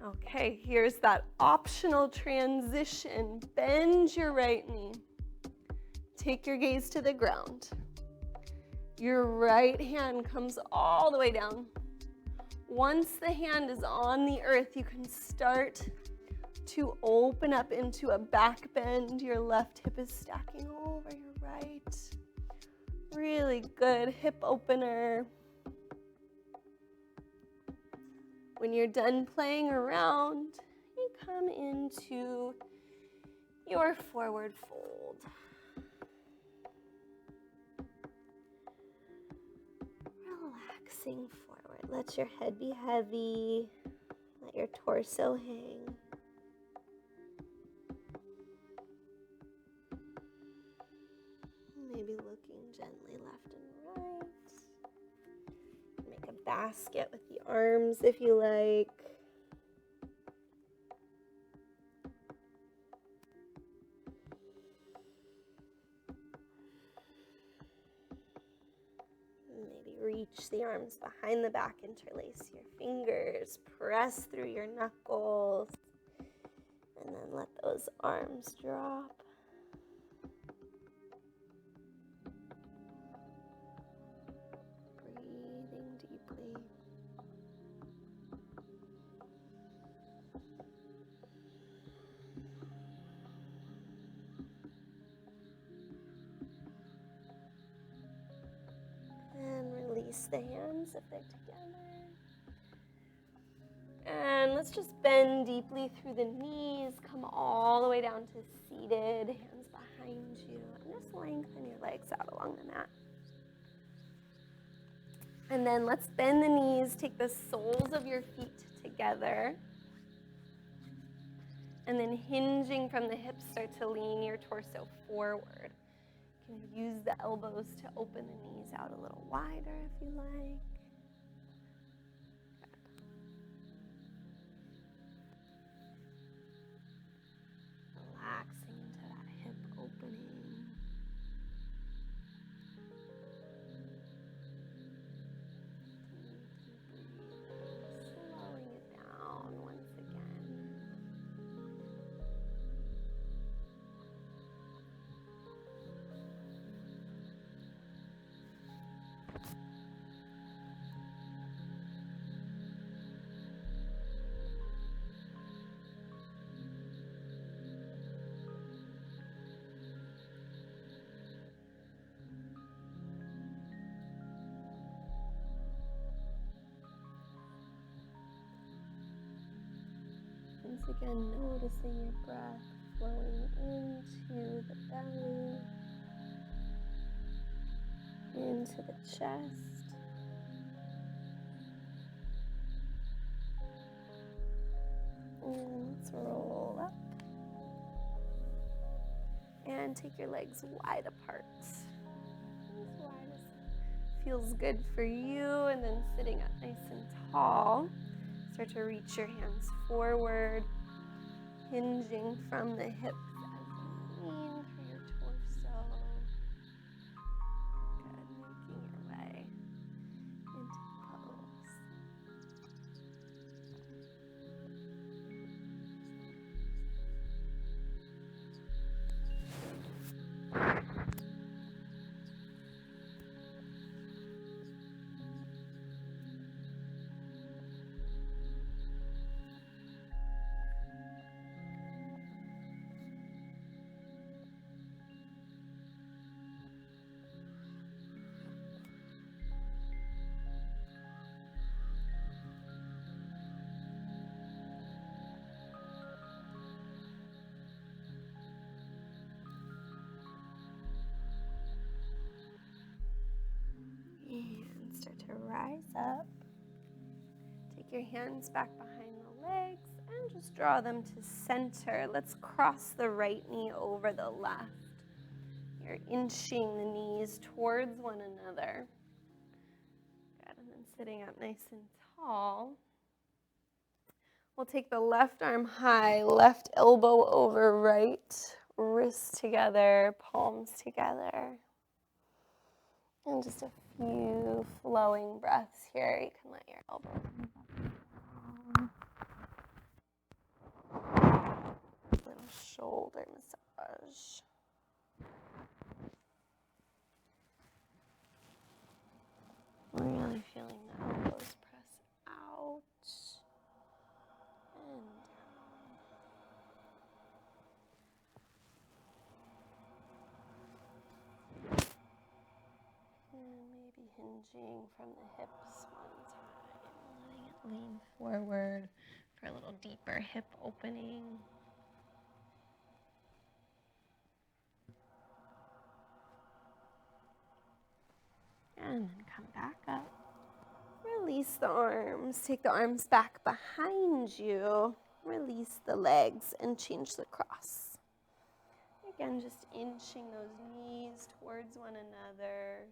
Okay, here's that optional transition. Bend your right knee. Take your gaze to the ground. Your right hand comes all the way down. Once the hand is on the earth, you can start to open up into a back bend. Your left hip is stacking over your right. Really good hip opener. When you're done playing around, you come into your forward fold. Relaxing forward. Let your head be heavy. Let your torso hang. Maybe looking gently left and right. Make a basket with the arms if you like. Maybe reach the arms behind the back, interlace your fingers, press through your knuckles, and then let those arms drop. Breathing deeply. And release the hands if they're together. And let's just bend deeply through the knees. Come all the way down to seated, hands behind you. And just lengthen your legs out along the mat. And then let's bend the knees. Take the soles of your feet together. And then hinging from the hips, start to lean your torso forward. You can use the elbows to open the knees out a little wider if you like. Relaxing into that hip opening. Slowing it down once again. Once again, noticing your breath flowing into the belly, into the chest. And let's And take your legs wide apart. As wide as feels good for you. And then sitting up nice and tall. Start to reach your hands forward, hinging from the hips as you lean through your torso. Good, making your way into pose. And start to rise up. Take your hands back behind the legs and just draw them to center. Let's cross the right knee over the left. You're inching the knees towards one another. Good, and then sitting up nice and tall. We'll take the left arm high, left elbow over right, wrists together, palms together. And just a few flowing breaths here. You can let your elbows little shoulder massage. Really feeling the elbows press out and down. And maybe hinging from the hips one time, letting it lean forward for a little deeper hip opening. And then come back up. Release the arms. Take the arms back behind you. Release the legs and change the cross. Again, just inching those knees towards one another.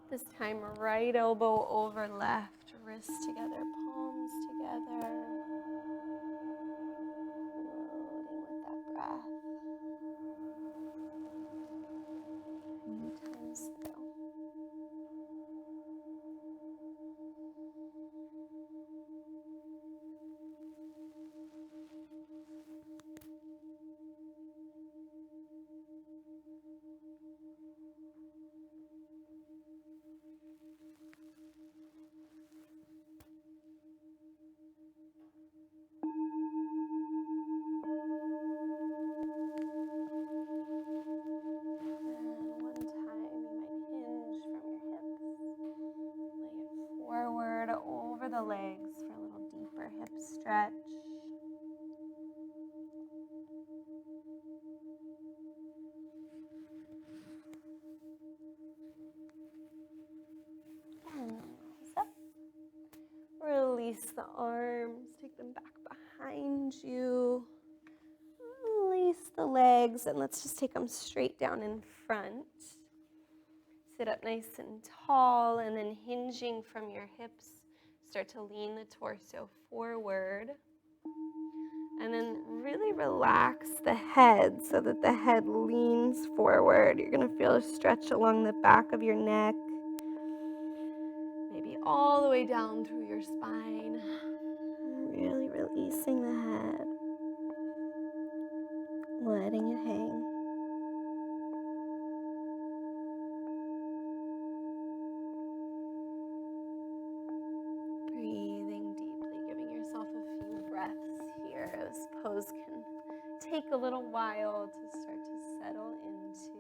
This time, right elbow over left, wrists together, palms together. Floating with that breath. Many times through. The legs for a little deeper hip stretch. And rise up. Release the arms, take them back behind you. Release the legs, and let's just take them straight down in front. Sit up nice and tall, and then hinging from your hips, start to lean the torso forward. And then really relax the head so that the head leans forward. You're going to feel a stretch along the back of your neck. Maybe all the way down through your spine. Really releasing the head. Letting it hang. Breathing deeply, giving yourself a few breaths here. This pose can take a little while to start to settle into.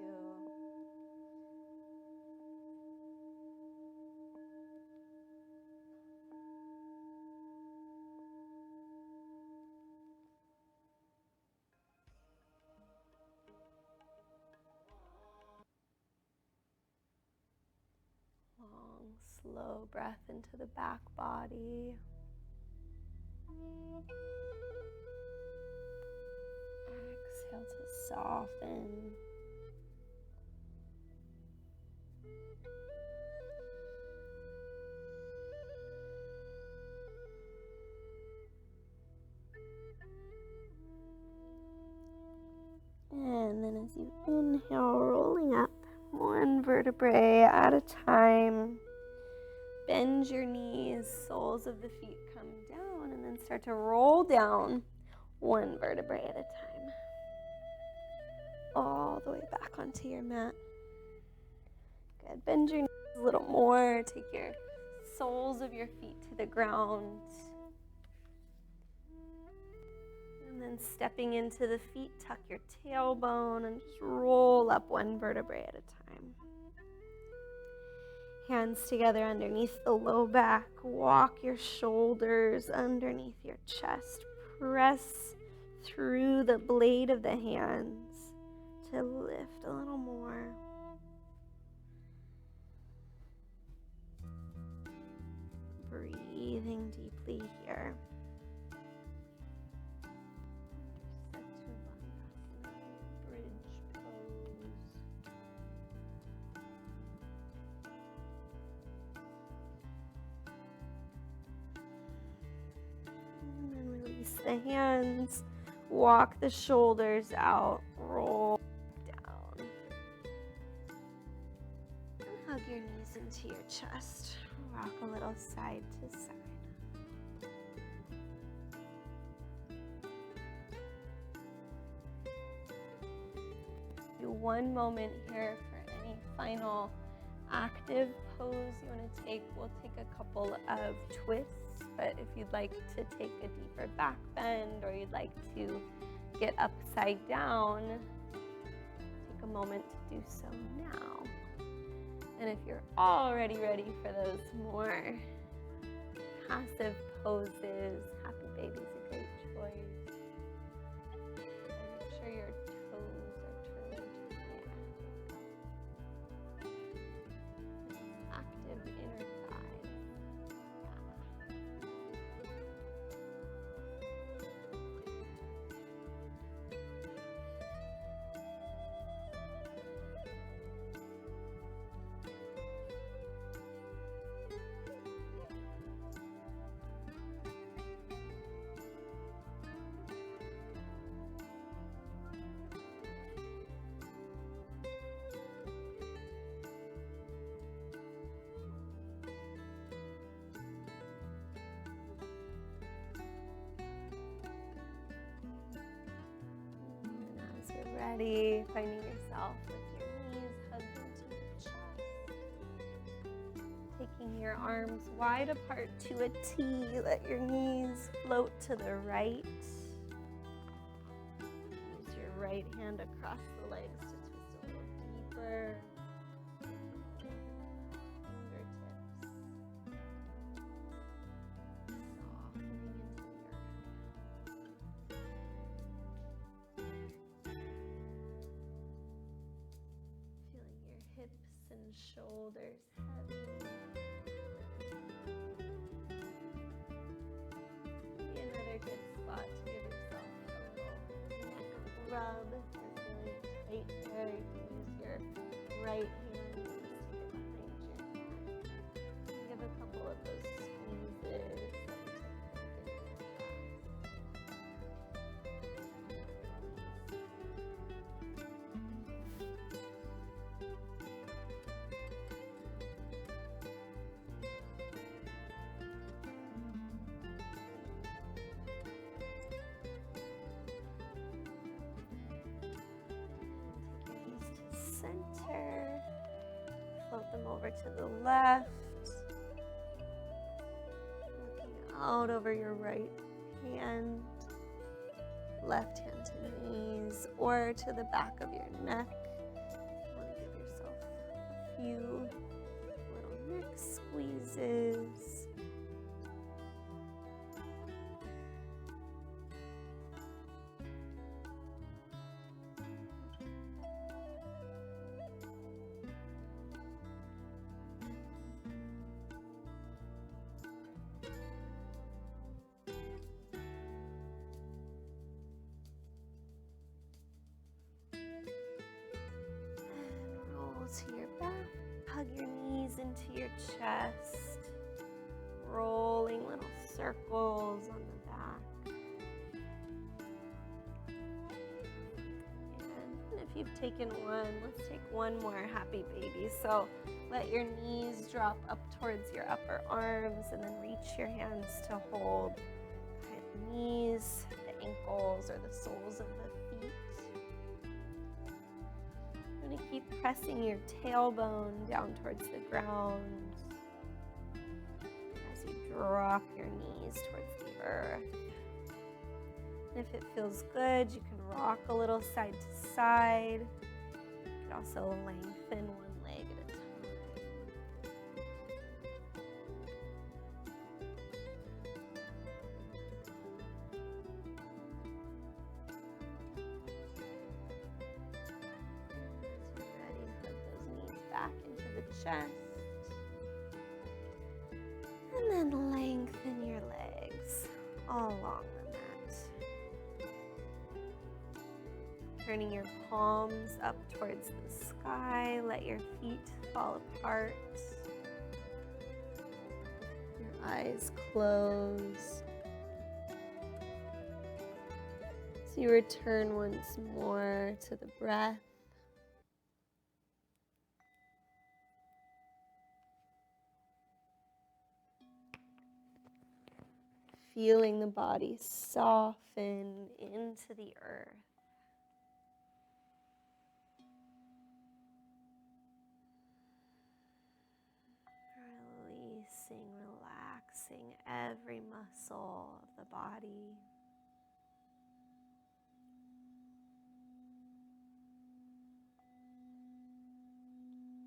Long, slow breath into the back body. Exhale to soften. And then as you inhale, rolling up one vertebrae at a time. Bend your knees, soles of the feet come down, and then start to roll down one vertebrae at a time. All the way back onto your mat. Good. Bend your knees a little more. Take your soles of your feet to the ground. And then stepping into the feet, tuck your tailbone and just roll up one vertebrae at a time. Hands together underneath the low back. Walk your shoulders underneath your chest. Press through the blade of the hands to lift a little more. Breathing deeply here. The hands, walk the shoulders out, roll down. And hug your knees into your chest. Rock a little side to side. Do one moment here for any final active pose you want to take. We'll take a couple of twists. But if you'd like to take a deeper back bend or you'd like to get upside down, take a moment to do so now. And if you're already ready for those more passive poses, happy baby's a great choice. And make sure your toes are turned to the end. Active inner thigh. Ready, finding yourself with your knees hugged into your chest. Taking your arms wide apart to a T. Let your knees float to the right. Use your right hand across the legs to twist a little deeper. Shoulders heavy. Be another good spot to give yourself a little neck rub. If you're feeling tight there, you can use your right hand to stick it behind your neck. Give a couple of those squeezes. Center, float them over to the left, looking out over your right hand, left hand to the knees or to the back of your neck. You want to give yourself a few little neck squeezes. into your chest, rolling little circles on the back. And if you've taken one, let's take one more happy baby. So let your knees drop up towards your upper arms and then reach your hands to hold the knees, the ankles, or the soles of the feet. You're going to keep pressing your tailbone down towards the ground as you drop your knees towards the earth. And if it feels good, you can rock a little side to side. You can also lengthen one leg at a time. Back into the chest, and then lengthen your legs all along the mat. Turning your palms up towards the sky, let your feet fall apart. Your eyes close. So you return once more to the breath. Feeling the body soften into the earth. Releasing, relaxing every muscle of the body.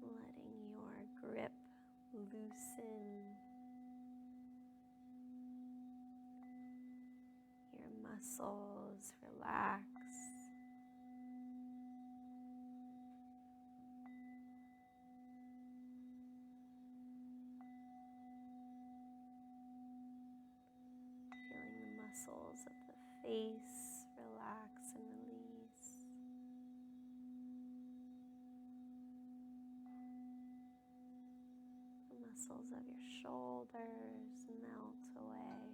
Letting your grip loosen. Your muscles relax. Feeling the muscles of the face relax and release. The muscles of your shoulders melt away.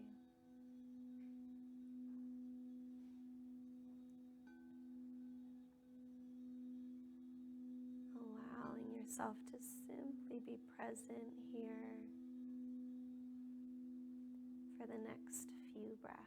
Allowing yourself to simply be present here for the next few breaths.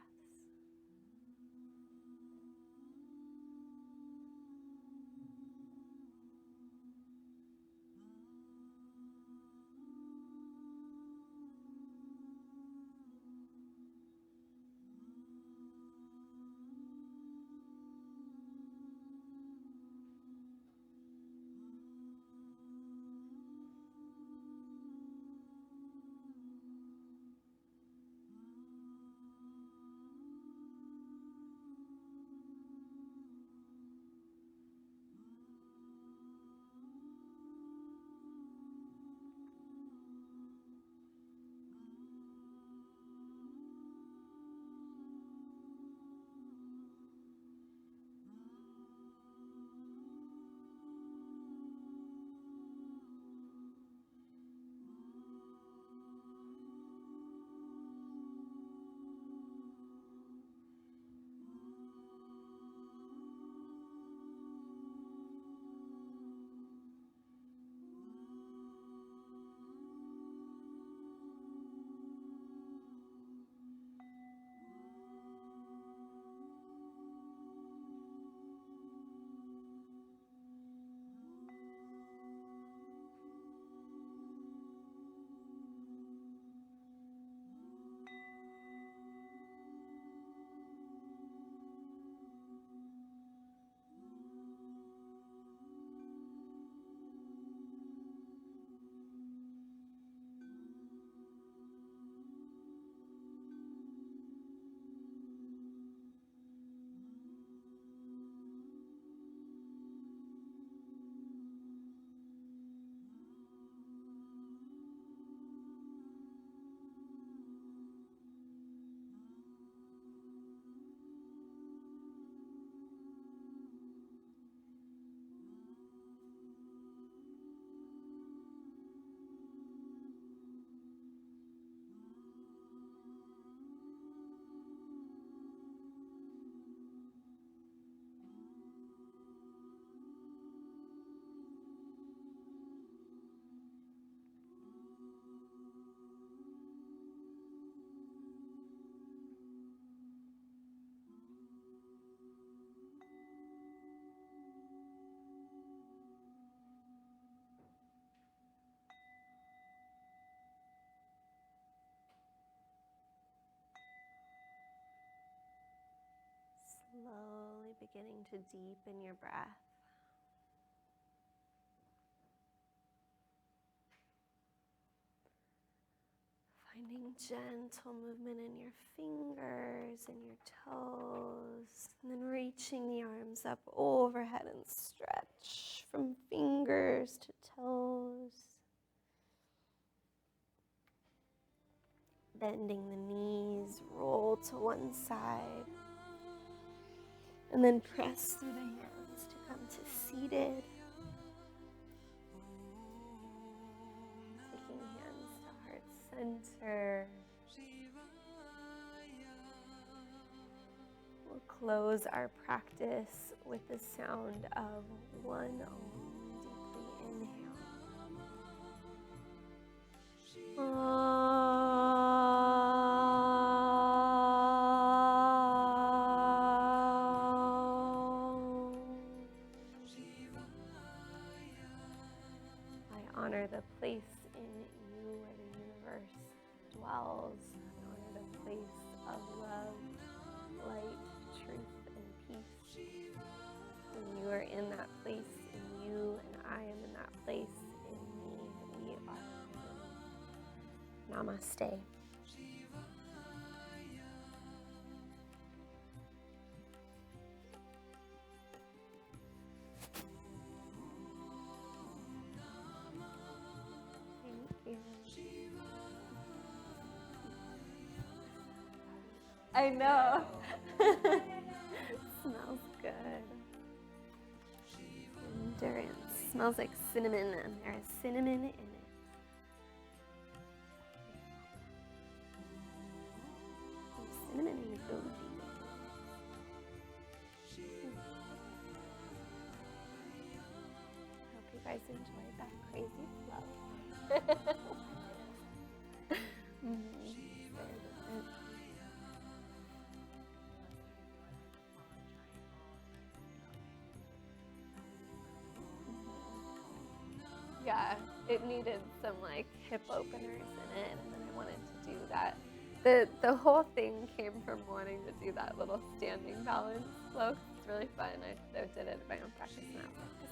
Slowly beginning to deepen your breath. Finding gentle movement in your fingers and your toes, and then reaching the arms up overhead and stretch from fingers to toes. Bending the knees, roll to one side, and then press through the hands to come to seated. Taking hands to heart center. We'll close our practice with the sound of one Om. Deeply inhale. I honor the place in you where the universe dwells. I honor the place of love, light, truth, and peace. When you are in that place in you, and I am in that place in me, we are one. Namaste. I know. Smells good. Endurance. Smells like cinnamon, and there is cinnamon in it. Cinnamon and goji. Hope you guys enjoyed that crazy flow. Yeah, it needed some like hip openers in it, and then I wanted to do that. The whole thing came from wanting to do that little standing balance flow. It's really fun. I did it at my own practice, and I was like,